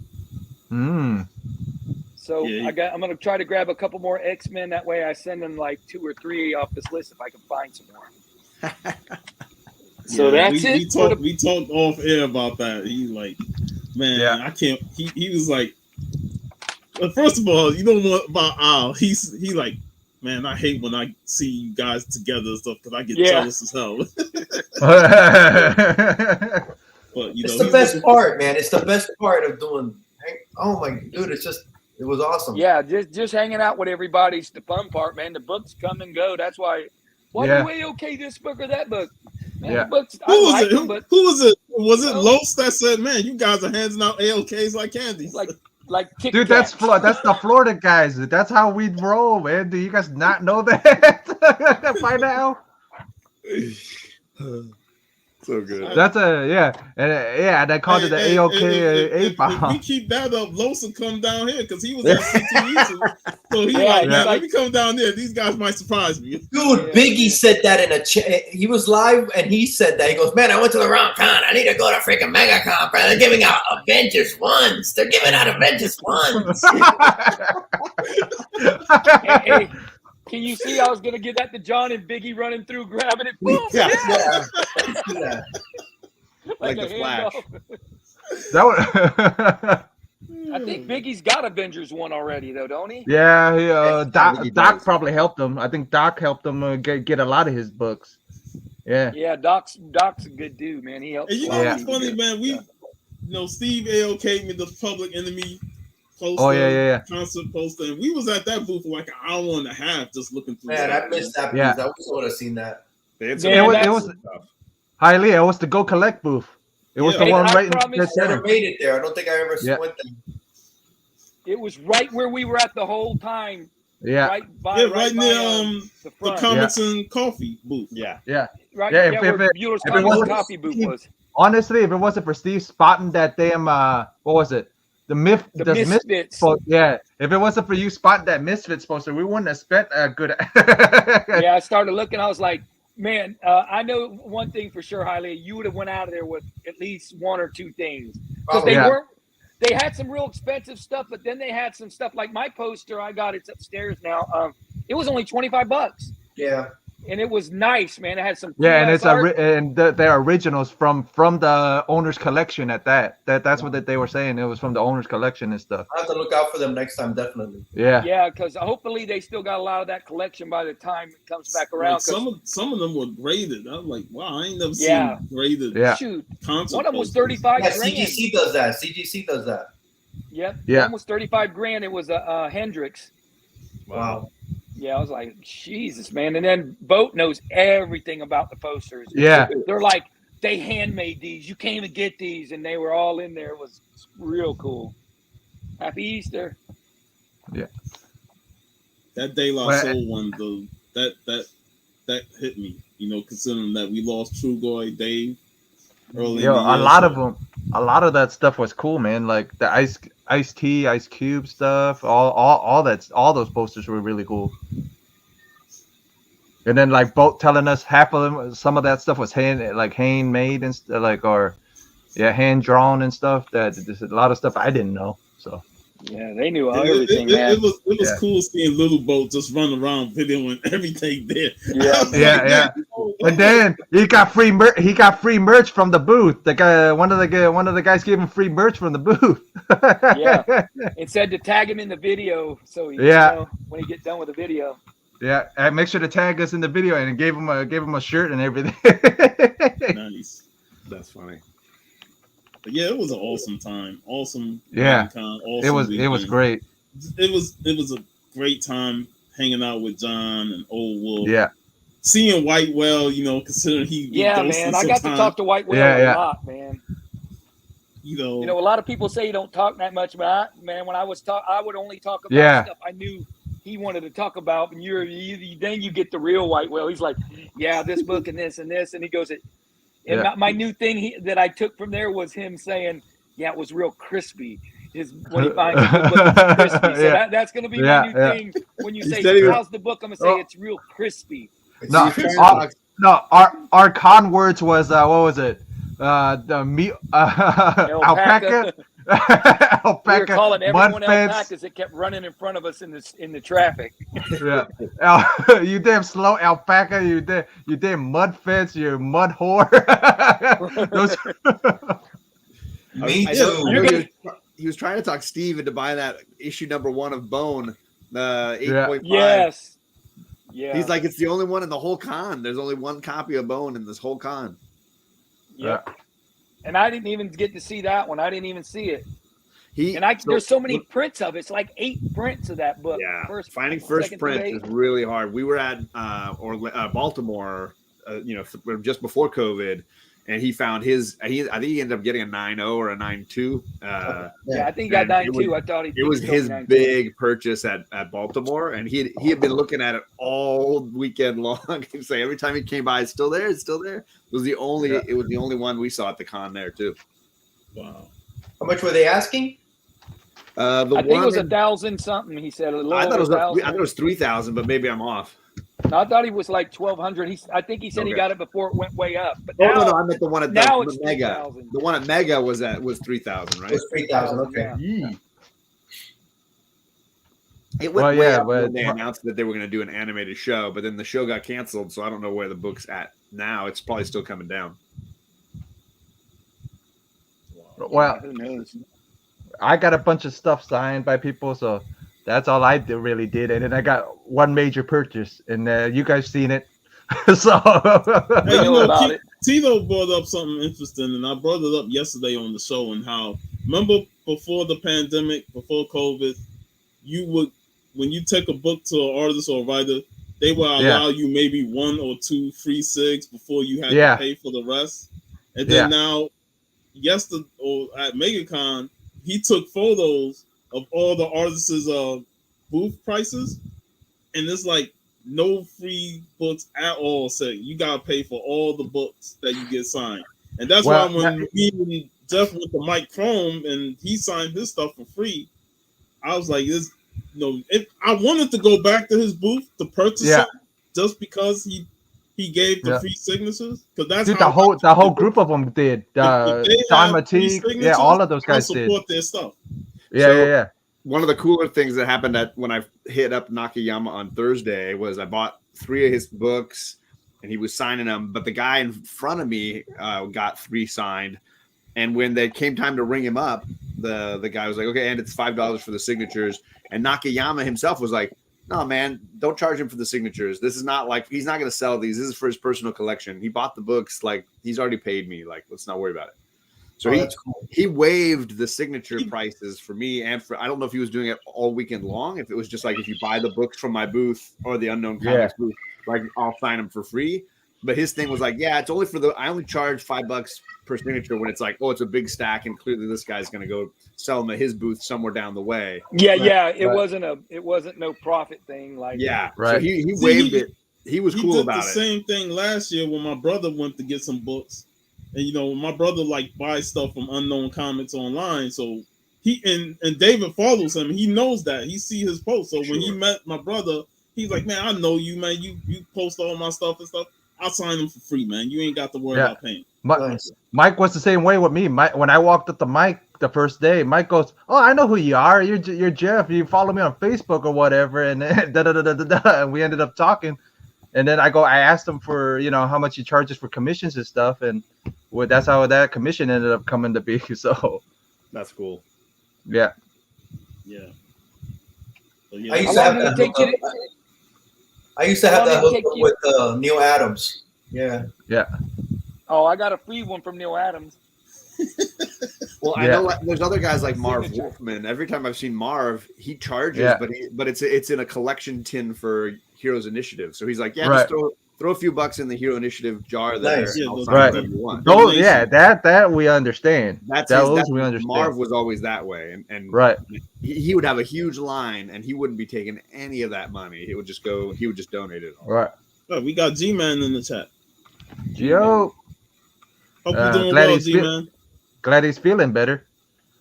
So I'm gonna try to grab a couple more X-Men. That way I send them like 2 or 3 off this list if I can find some more. So that's it. We talked off air about that. He's like, man, I can't. He was like, well, first of all, you know what about Al? He like, man, I hate when I see you guys together and stuff because I get jealous as hell. But it's the best part, man. It's the best part of doing. Oh my dude, it was awesome. Yeah, just hanging out with everybody's the fun part, man. The books come and go. That's why. Why do we okay this book or that book? Man, the books, who was it? Who was it? Was it Los that said, "Man, you guys are handing out AOKs like candy"? Like dude, that's the Florida guys. That's how we roll, man. Do you guys not know that by now? So good. That's and I called it the AOK 8-bomb. If we keep that up, Los will come down here because he was at CTE. So he's like, man, let me come down there. These guys might surprise me. Dude, Biggie said that in a chat. He was live and he said that. He goes, man, I went to the wrong con. I need to go to freaking MegaCon, bro. They're giving out Avengers 1s. They're giving out Avengers 1s. hey, can you see I was going to give that to John and Biggie running through, grabbing it? Boom, yeah. Like the Flash. I think Biggie's got Avengers 1 already, though, don't he? Yeah, Doc probably helped him. I think Doc helped him get a lot of his books. Yeah. Yeah, Doc's a good dude, man. He helps. And you know what's funny, man? Steve AOK'd me the Public Enemy poster, concert poster, and we was at that booth for like an hour and a half just looking through. Man, I missed that booth. I wish I would have seen that. It was Highly. It was the Go Collect booth. It was the one right in the center. Made it there. I don't think I ever went there. It was right where we were at the whole time. Yeah. Right near the Comics and Coffee booth. Yeah. Right. Yeah. Where Bueller's Coffee booth was. Honestly, if it wasn't for Steve spotting that damn what was it? The Misfits. If it wasn't for you spotting that Misfits poster, we wouldn't have spent a good. Yeah, I started looking. I was like, man, I know one thing for sure, Highly. You would have went out of there with at least 1 or 2 things because They had some real expensive stuff, but then they had some stuff like my poster. I got it's upstairs now. It was only $25. Yeah. And it was nice, man. It had some and it's they're originals from the owner's collection at that. That's what they were saying. It was from the owner's collection and stuff. I have to look out for them next time, definitely. Yeah, because hopefully they still got a lot of that collection by the time it comes back around. Some of them were graded. I was like, wow, I ain't never seen graded. Yeah. Shoot, one of them was $35 grand. CGC does that. CGC does that. Yep. Yeah. One was $35 grand. It was a Hendrix. Wow. Yeah, I was like, Jesus, man. And then Boat knows everything about the posters. Yeah. They're like, they handmade these. You can't even get these. And they were all in there. It was real cool. Happy Easter. Yeah. That De La Soul one, though, that hit me, considering that we lost Trugoy, Dave, early. A lot of that stuff was cool, man. Like the Ice-T, Ice Cube stuff, all those posters were really cool. And then like Boat telling us half of them, some of that stuff was handmade and hand drawn and stuff. That there's a lot of stuff I didn't know. So yeah, they knew everything. It was cool seeing Little Boat just run around videoing everything there. Yeah. And then he got free merch from the booth. The guy, one of the guys gave him free merch from the booth. It said to tag him in the video, so when he get done with the video. Yeah, and make sure to tag us in the video, and gave him a shirt and everything. Nice. That's funny. But yeah, it was an awesome time. Awesome. Yeah. Awesome it was great. It was a great time hanging out with John and Old Wolf. Yeah. Seeing White Whale, considering he man, I got to talk to White Whale a lot, man. A lot of people say you don't talk that much, but when I would only talk about stuff I knew he wanted to talk about, and then you get the real White Whale. He's like, yeah, this book and this, and he goes, and my new thing that I took from there was him saying, yeah, it was real crispy. is when he finds a good book, it's crispy. So that's going to be my new thing. When you say, how's the book? I'm going to say it's real crispy. No, our con words was, what was it? The meat, alpaca. Alpaca. We were calling everyone alpacas that kept running in front of us in the traffic. Yeah, you damn slow alpaca. You damn mud fence. You mud whore. Me too. He was trying to talk Steve into buying that issue #1 of Bone, the 8.5. Yes. Yeah. He's like, it's the only one in the whole con. There's only one copy of Bone in this whole con. Yeah. And I didn't even get to see that one. I didn't even see it. There's so many prints of it. It's like 8 prints of that book. Yeah. Finding first print is really hard. We were at Baltimore, just before COVID, and he found his. I think he ended up getting a 9.0 or a 9.2. Yeah, I think he got 9.2. I thought it was his big purchase at Baltimore, and he had been looking at it all weekend long. He'd say every time he came by, it's still there. It's still there. It was the only one we saw at the con there too. Wow. How much were they asking? I think it was 1,000 something. He said I thought it was 3,000, but maybe I'm off. No, I thought he was like 1,200. I think he said he got it before it went way up. But no, I meant the one at now the it's Mega. 3,000. The one at Mega was 3,000, right? It was 3,000. Okay. Yeah. It went way up when they announced that they were going to do an animated show, but then the show got canceled, so I don't know where the book's at now. It's probably still coming down. Well, who knows? I got a bunch of stuff signed by people, so that's all I really did. And then I got one major purchase, and you guys seen it. So hey, Tito brought up something interesting, and I brought it up yesterday on the show. And how, remember before the pandemic, before COVID, when you take a book to an artist or a writer, they will allow you maybe 1 or 2 free SIGs before you had to pay for the rest. And then now, yesterday or at MegaCon, he took photos of all the artists' booth prices, and it's like no free books at all. So you gotta pay for all the books that you get signed, and that's why when Jeff went to Mike Chrome and he signed his stuff for free, I was like, I wanted to go back to his booth to purchase it just because he gave the free signatures, because that's the whole group of them did. John Mateague, all of those guys did support their stuff. Yeah. One of the cooler things that happened when I hit up Nakayama on Thursday was I bought 3 of his books, and he was signing them. But the guy in front of me got 3 signed, and when they came time to ring him up, the guy was like, "Okay, and it's $5 for the signatures." And Nakayama himself was like, "No, man, don't charge him for the signatures. This is not like he's not going to sell these. This is for his personal collection. He bought the books. Like, he's already paid me. Like, let's not worry about it." So he waived the signature prices for me and for, I don't know if he was doing it all weekend long. If it was just like, if you buy the books from my booth or the Unknown Comics booth, like I'll sign them for free. But his thing was like, yeah, it's only I only charge $5 per signature when it's like, oh, it's a big stack, and clearly this guy's going to go sell them at his booth somewhere down the way. It wasn't no profit thing. Like, So he waived it. He was cool about it. He did the same thing last year when my brother went to get some books. And my brother buys stuff from Unknown Comics online, so he and David follows him. He knows that. He see his posts. So when he met my brother, he's like, "Man, I know you, man. You post all my stuff and stuff. I'll sign them for free, man. You ain't got to worry about paying." Mike was the same way with me. When I walked up to Mike the first day, Mike goes, "Oh, I know who you are. You're Jeff. You follow me on Facebook or whatever." And then and we ended up talking. And then I asked him for, how much he charges for commissions and stuff. And that's how that commission ended up coming to be. So that's cool. Yeah. I used to have that hook with Neil Adams. Yeah. Oh, I got a free one from Neil Adams. Well, I know there's other guys like Marv Wolfman. Every time I've seen Marv, he charges, but it's in a collection tin for Heroes Initiative. So he's like, just throw a few bucks in the Hero Initiative jar there. Nice. Whatever you want. That we understand. We understand. Marv was always that way, and he would have a huge line, and he wouldn't be taking any of that money. He would just donate it all. Right. Oh, we got G-Man in the chat. Gio. Hope you're doing well, G-Man. Glad he's feeling better.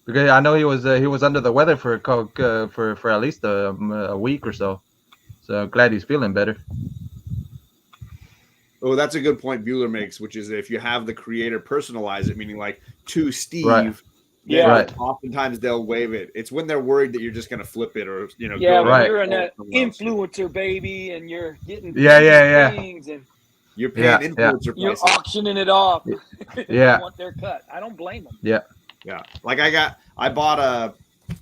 Because I know he was under the weather for at least a week or so. So glad he's feeling better. Oh, that's a good point Bueller makes, which is if you have the creator personalize it, meaning like to Steve, right. Yeah, right. Oftentimes they'll wave it. It's when they're worried that you're just going to flip it or yeah, go when right. you're an influencer baby and you're getting things and you're paying influencer you're prices. auctioning it off. Yeah, They want their cut. I don't blame them. Yeah. Like I bought a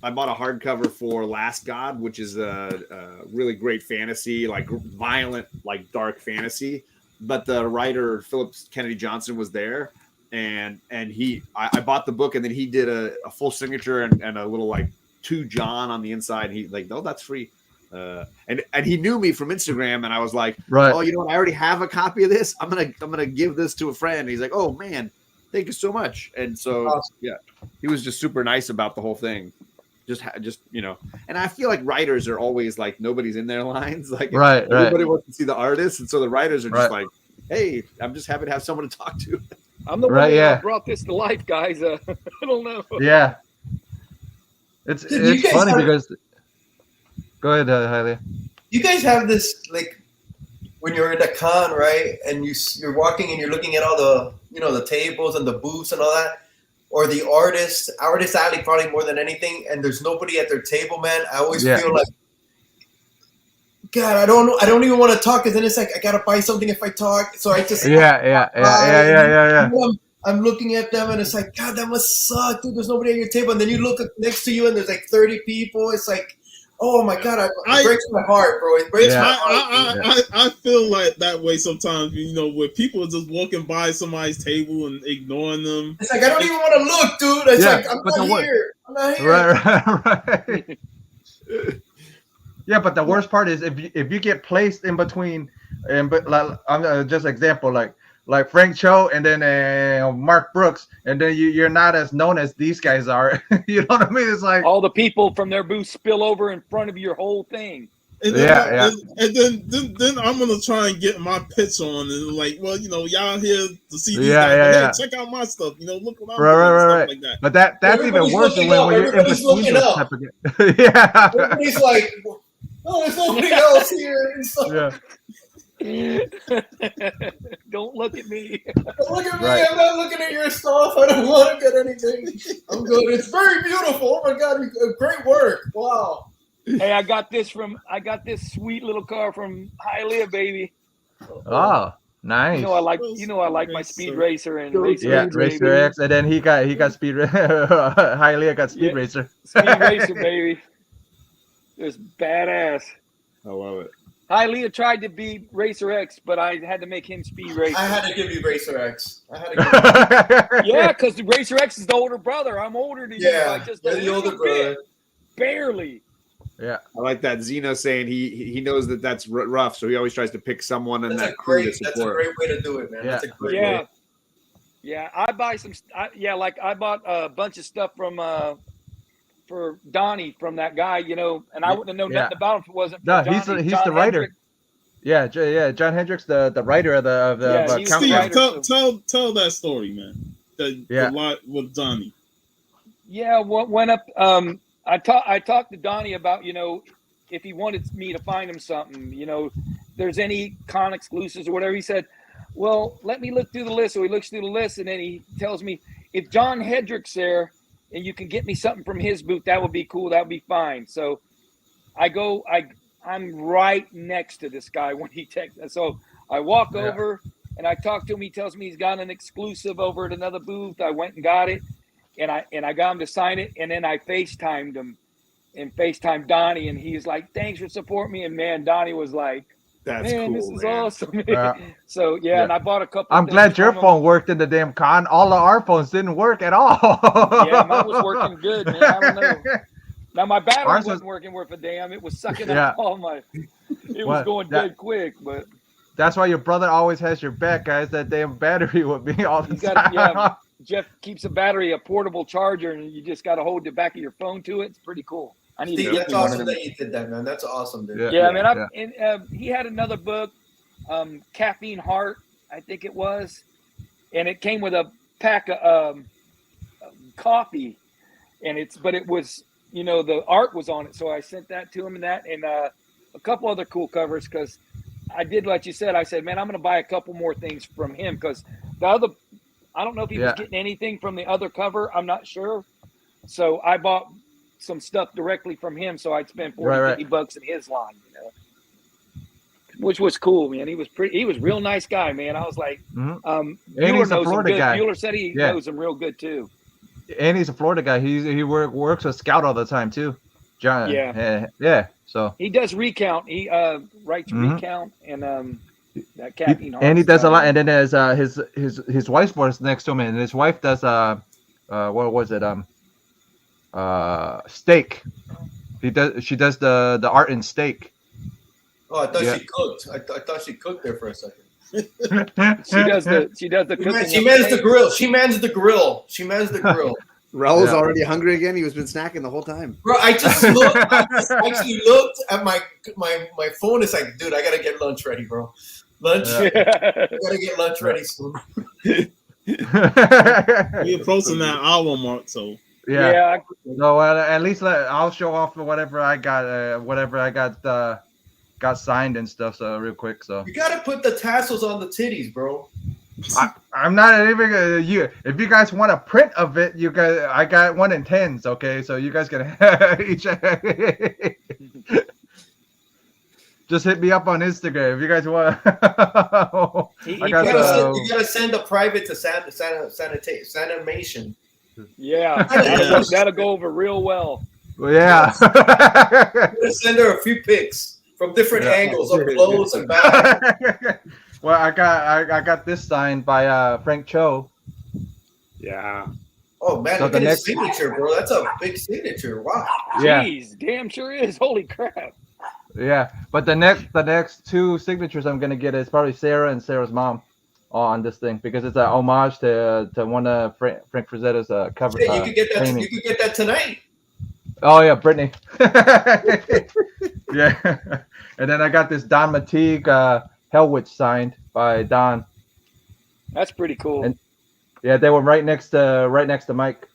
hardcover for Last God, which is a really great fantasy, like violent, like dark fantasy. But the writer Philip Kennedy Johnson was there, and I bought the book, and then he did a full signature and a little like to John on the inside. He like, no, that's free. And he knew me from Instagram, and I was like, right. Oh, you know what? I already have a copy of this. I'm gonna give this to a friend. And he's like, oh man, thank you so much. And so awesome. yeah, he was just super nice about the whole thing. Just and I feel like writers are always like nobody's in their lines. Like everybody wants to see the artist, and so the writers are just like, hey, I'm just happy to have someone to talk to. I'm the one that brought this to life, guys. I don't know. Yeah, it's funny because. Go ahead, Haile. You guys have this like when you're in a con, right? And you're walking and you're looking at all the the tables and the booths and all that, or the artist alley probably more than anything. And there's nobody at their table, man. I always feel like, God, I don't even want to talk because then it's like I gotta buy something if I talk. So I just yeah. I'm looking at them and it's like, God, that must suck, dude. There's nobody at your table, and then you look next to you and there's like 30 people. It's like, oh my God, it breaks my heart, bro. It breaks my heart. I feel like that way sometimes, where people are just walking by somebody's table and ignoring them. It's like, I don't even want to look, dude. It's like, I'm not here. Right. Yeah, but the worst part is if you get placed in between, but like I'm just example like Frank Cho and then Mark Brooks, and then you're not as known as these guys are. You know what I mean? It's like all the people from their booth spill over in front of your whole thing. And then, and then I'm gonna try and get my pitch on, and like, well, y'all here to see these guys. Hey, check out my stuff. Look what I'm doing. Stuff like that. But that's even worse than when you're in between those type of yeah. Everybody's like, oh, there's nobody else here. And stuff. Yeah. Don't look at me. Don't look at me. Right. I'm not looking at your stuff. I don't want to get anything. I'm good. It's very beautiful. Oh my God, great work. Wow. Hey, I got this sweet little car from Hialeah, baby. Oh, nice. I like my Speed Racer and Racer X. Racer X, and then he got Speed Hialeah got Speed Racer. Speed Racer, baby. It's badass. I love it. Hialeah tried to be Racer X, but I had to make him Speed Racer. I had to give you Racer X. Yeah, because the Racer X is the older brother. I'm older than you. Yeah, the older brother. Barely. Yeah, I like that. Zeno saying he knows that's rough, so he always tries to pick someone in that crew to support. That's a great way to do it, man. Yeah. That's a great way. Yeah. I buy some. Like I bought a bunch of stuff from for Donnie from that guy, and I wouldn't have known nothing about him if it wasn't for Johnny. he's the writer. Hendrick. Yeah, John Hendricks, the writer of the Steve, tell that story, man. The lot with Donnie. Yeah, what went up? I talked to Donnie about if he wanted me to find him something, there's any con exclusives or whatever. He said, well, let me look through the list. So he looks through the list and then he tells me if John Hendricks there and you can get me something from his booth, that would be cool. That would be fine. So I'm right next to this guy when he texts. So I walk over and I talk to him. He tells me he's got an exclusive over at another booth. I went and got it, and I got him to sign it. And then I FaceTimed him and FaceTimed Donnie, and he's like, "Thanks for supporting me." And man, Donnie was like, "That's man, cool, this is man. awesome." So and I bought a couple. I'm glad your phone worked in the damn con. All of our phones didn't work at all. Yeah, mine was working good, man. I don't know. Now my battery wasn't working worth a damn. It was sucking out all my. It was going dead quick, but. That's why your brother always has your back, guys. That damn battery with me all the time. Jeff keeps a portable charger, and you just got to hold the back of your phone to it. It's pretty cool. That's awesome that you did that, man. That's awesome, dude. Yeah, man. He had another book, Caffeine Heart, I think it was, and it came with a pack of coffee. and it was, you know, the art was on it, so I sent that to him and a couple other cool covers, because I did what you said. I said, man, I'm going to buy a couple more things from him, because the other, I don't know if he was getting anything from the other cover. I'm not sure. So I bought some stuff directly from him, so I'd spend $40-$50 in his line, you know, which was cool, man. He was real nice guy, man. I was like, and he's a Florida guy. Bueller said he knows him real good too. And he's a Florida guy. He works with Scout all the time too. John. Yeah. So he does recount. He writes recount and that caffeine. And he does a lot. And then there's his wife's works next to him, and his wife does what was it steak. She does the art in steak. Oh, I thought she cooked. I thought she cooked there for a second. She does the cooking. She mans the grill. She mans the grill. Raul's already hungry again. He was been snacking the whole time. Bro, I just looked. I actually looked at my phone. It's like, dude, I gotta get lunch ready, bro. Lunch. I gotta get lunch ready soon. We're approaching that hour mark, so. Yeah. No, at least I'll show off whatever I got. Got signed and stuff. So real quick, so you gotta put the tassels on the titties, bro. I'm not even you. If you guys want a print of it, you guys, I got 1 in 10s. Okay, so you guys can each. Just hit me up on Instagram if you guys want. You gotta send a private to Sanimation. Yeah, that'll go over real well. Yeah. Send her a few pics from different angles, up close and back. Well, I got this signed by Frank Cho. Yeah. Oh man, look at his signature, bro. That's a big signature. Wow. Jeez, damn sure is. Holy crap. Yeah, but the next 2 signatures I'm gonna get is probably Sarah and Sarah's mom on this thing, because it's an homage to one of Frank Frazetta's cover. Yeah, you could get that. Painting. You could get that tonight. Oh yeah, Brittany. Yeah, and then I got this Don Mateague Hell Witch signed by Don. That's pretty cool. And yeah, they were right next to Mike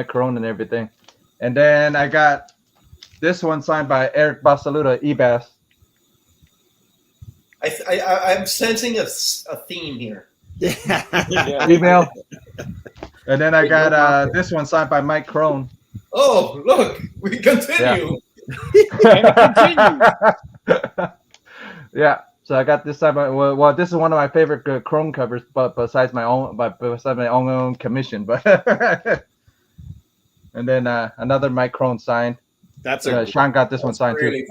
Corona and everything. And then I got this one signed by Eric Basaluda, Ebass. I'm sensing a theme here. Yeah. Email. And then I got this one signed by Mike Crone. Oh, look, we continue. Yeah. So I got this side. Well, this is one of my favorite Chrome covers, but besides my own commission. But and then another Mike Crone signed. That's Sean got this one signed really too.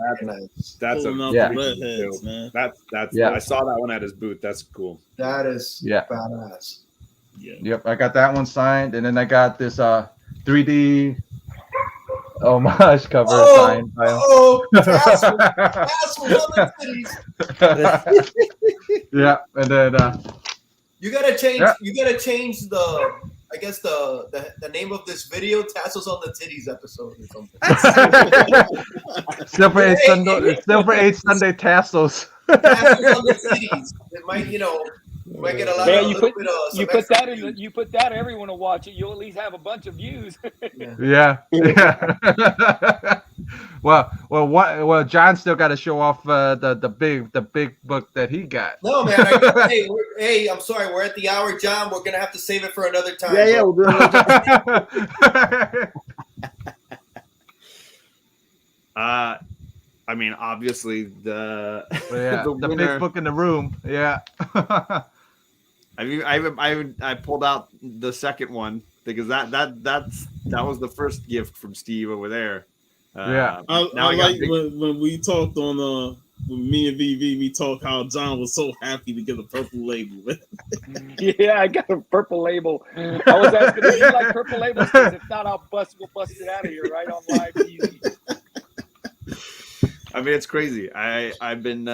That's redheads, man. That's I saw that one at his booth. That's cool. That is badass. Yeah. Yep, I got that one signed, and then I got this 3D homage cover signed by him. Yeah, and then you gotta change. Yeah. You gotta change the. I guess the name of this video, Tassels on the Titties episode or something. Silver 8 Sunday Tassels. Tassels on the Titties. It might, might get a lot of you put that, everyone will watch it. You'll at least have a bunch of views. Yeah. Well, John still got to show off the big book that he got. No, man. Hey, I'm sorry. We're at the hour, John. We're gonna have to save it for another time. Yeah, we'll do it. I mean, obviously the big book in the room. Yeah. I pulled out the second one because that was the first gift from Steve over there. I like when we talked on when me and VV, we talked how John was so happy to get a purple label. Yeah, I got a purple label. I was asking if you like purple labels, because if not, we'll bust it out of here right on live TV. I mean, it's crazy. I've been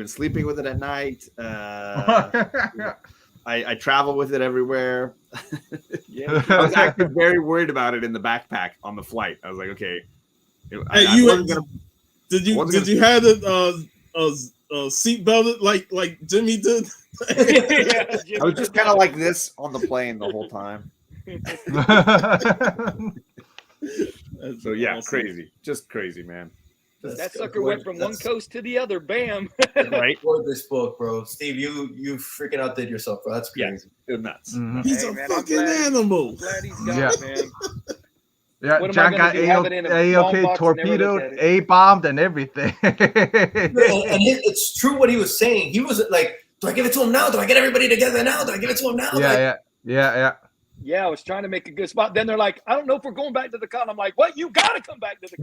sleeping with it at night. I travel with it everywhere. Yeah, I was actually very worried about it in the backpack on the flight. I was like, okay. Did you have a seat belted like Jimmy did? I was just kind of like this on the plane the whole time. So yeah, awesome. crazy, just crazy, man. That sucker went from one coast to the other. Bam. Right. For this book, bro. Steve, you freaking outdid yourself, bro. That's crazy. Yeah, it was nuts. Mhm. He's a fucking animal. I'm glad he's got it, man. Yeah, What am I John gonna got do, have it in a small AOK box and never torpedoed, look at it? A-bombed, and everything. And it's true what he was saying. He was like, do I give it to him now? Do I get everybody together now? Do I give it to him now? Yeah. Yeah, I was trying to make a good spot. Then they're like, I don't know if we're going back to the con. I'm like, what? You got to come back to the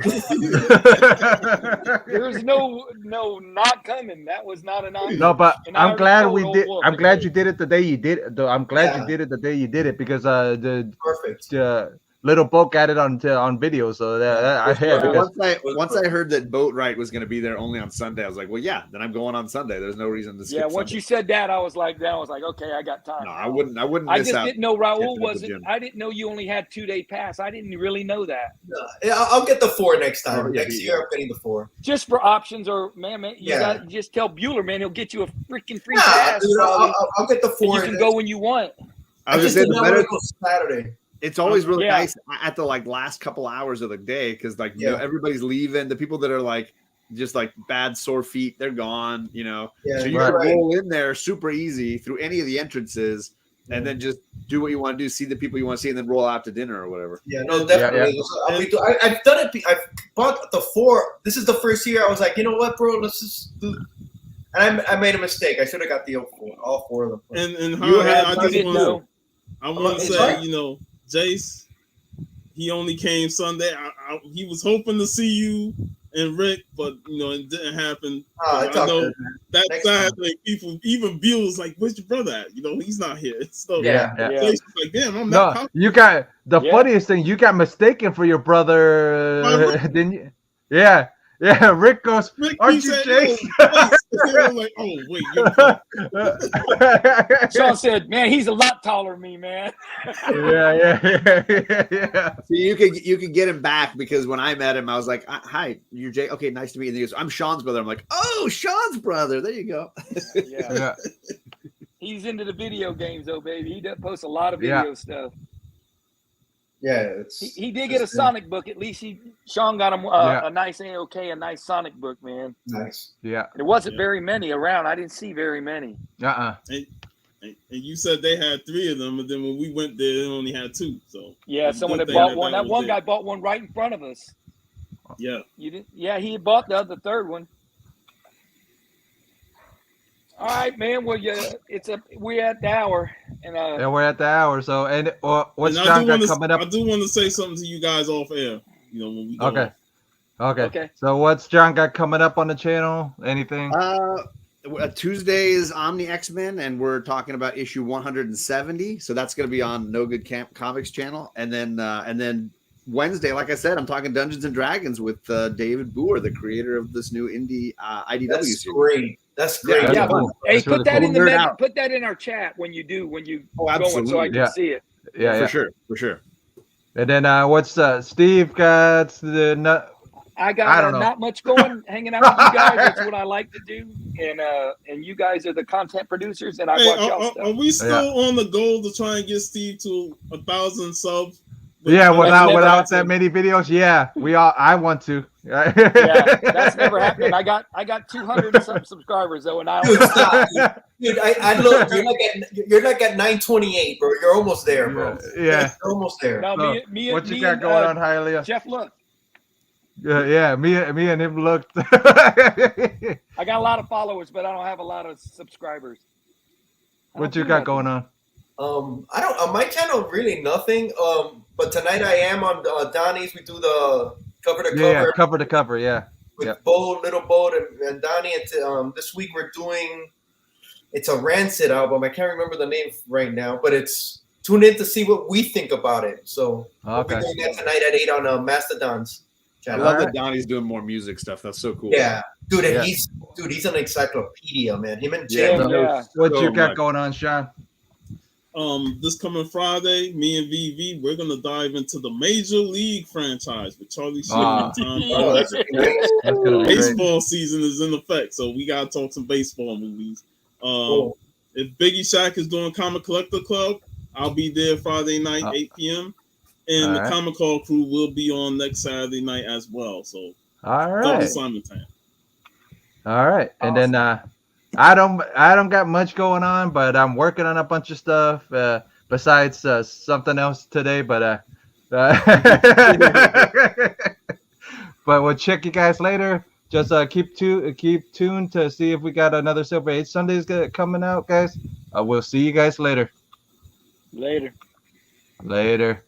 con. There's no not coming. That was not an option. No, but And I I'm already glad told we old did. Wolf, I'm like, glad hey, you did it the day you did it. Though I'm glad Yeah. you did it the day you did it because the Perfect. little boat got it on video. So I had because Once I heard that Boatwright was going to be there only on Sunday, I was like, well, yeah, then I'm going on Sunday. There's no reason to skip. Yeah, once Sunday. you said that, I was like, okay, I got time. No, I wouldn't. I Miss just out. didn't know Catching Raul up wasn't. with Jim. I didn't know you only had 2-day pass. I didn't really know that. Yeah, I'll get the 4 next time. Oh, yeah, Next yeah. year, I'm getting the 4. Just for options, or man, you Yeah. got to just tell Bueller, man, he'll get you a freaking free Nah, pass. dude, probably, I'll get the and 4. you can go when you want. I was just just did saying, not the want better. to go Saturday. It's always really Yeah. nice at the last couple hours of the day because Yeah. everybody's leaving. The people that are just bad sore feet, they're gone. Yeah, so you you're can right. roll in there super easy through any of the entrances, and then just do what you want to do, see the people you want to see, and then roll out to dinner or whatever. Yeah, no, definitely. I've done it. I've bought the 4. This is the first year I was like, you know what, bro? Let's just do. And I made a mistake. I should have got the all 4 of them. And You had I money just want No. I want to It's say, right. Jace, he only came Sunday. He was hoping to see you and Rick, but it didn't happen. It's I all know good, man. that Next side, time. people, even Bill was like, "Where's your brother at?" He's not here. So Yeah. Jace was like, "Damn, I'm No, not." Popular. you got the Yeah. funniest thing. You got mistaken for your brother, Rick. didn't you? Yeah. Rick goes, Rick "Aren't keeps you saying, Jace?" I'm like, "Oh wait, you're Sean said, man, he's a lot taller than me, man. yeah. So you could get him back because when I met him, I was like, "Hi, you're Jay. Okay, nice to meet you." And he goes, "I'm Sean's brother." I'm like, "Oh, Sean's brother. There you go." Yeah. He's into the video games, though, baby. He does post a lot of video stuff. Yeah, He did get a Sonic book. At least Sean got him a nice AOK, a nice Sonic book, man. Nice. Yeah. There wasn't very many around. I didn't see very many. And you said they had 3 of them, and then when we went there, they only had 2. So Yeah, someone had bought one. That one guy bought one right in front of us. Yeah. You didn't? Yeah, he had bought the third one. All right, man. Well, we're at the hour, and we're at the hour. So, and what's And John got coming up? I do want to say something to you guys off air. When we go off. Okay. So, what's John got coming up on the channel? Anything? Tuesday is Omni X-Men, and we're talking about issue 170. So that's going to be on No Good Camp Comics channel, and then Wednesday, like I said, I'm talking Dungeons and Dragons with David Boer, the creator of this new indie IDW That's series. great. That's great. Yeah, yeah. cool. Hey, That's put really that cool. in the Nerd out. put that in our chat when you Oh, going, so I can Yeah. see it. Yeah, for sure. And then what's Steve got the I I got don't know. not much going, hanging out with you guys. That's what I like to do, and you guys are the content producers, and I Hey, watch y'all are stuff. we still on the goal to try and get Steve to 1,000 subs? Yeah, never without that happened. many videos. Yeah, I want to. Yeah, that's never happened. I got 200 and some subscribers though, and I Dude, stop, dude. I look. You're like at 928, bro. You're almost there, bro. Yeah. You're almost there. no, So, me what you me got and, going on, Hialeah? Jeff, look, Yeah, me and him looked. I got a lot of followers, but I don't have a lot of subscribers. What you got going on? I don't on my channel really nothing. But tonight I am on Donnie's. We do the cover to Yeah, cover cover to cover. Yeah. with Yep. Bo, Little Bo, and Donnie. This week we're doing. It's a Rancid album. I can't remember the name right now, but it's tune in to see what we think about it. So we'll be Okay. doing that tonight at 8 on Mastodon's I channel. love Alright. that Donnie's doing more music stuff. That's so cool. Yeah, dude, and Yeah. he's an encyclopedia, man. Him and Yeah. Jim. Yeah. What So you got much. going on, Sean? This coming Friday, me and VV, we're gonna dive into the Major League franchise with Charlie Sheen Ah. and Tom Oh, Brady. that's nice. That's gonna be great. Baseball season is in effect, so we gotta talk some baseball movies. Cool. If Biggie Shack is doing Comic Collector Club, I'll be there Friday night, 8 p.m. and All the right. Common Call crew will be on next Saturday night as well. So All double right. assignment time. All right. And then I don't got much going on, but I'm working on a bunch of stuff besides something else today. But but we'll check you guys later. Just keep tuned to see if we got another Silver Age Sundays coming out, guys. We'll see you guys later. Later. Later.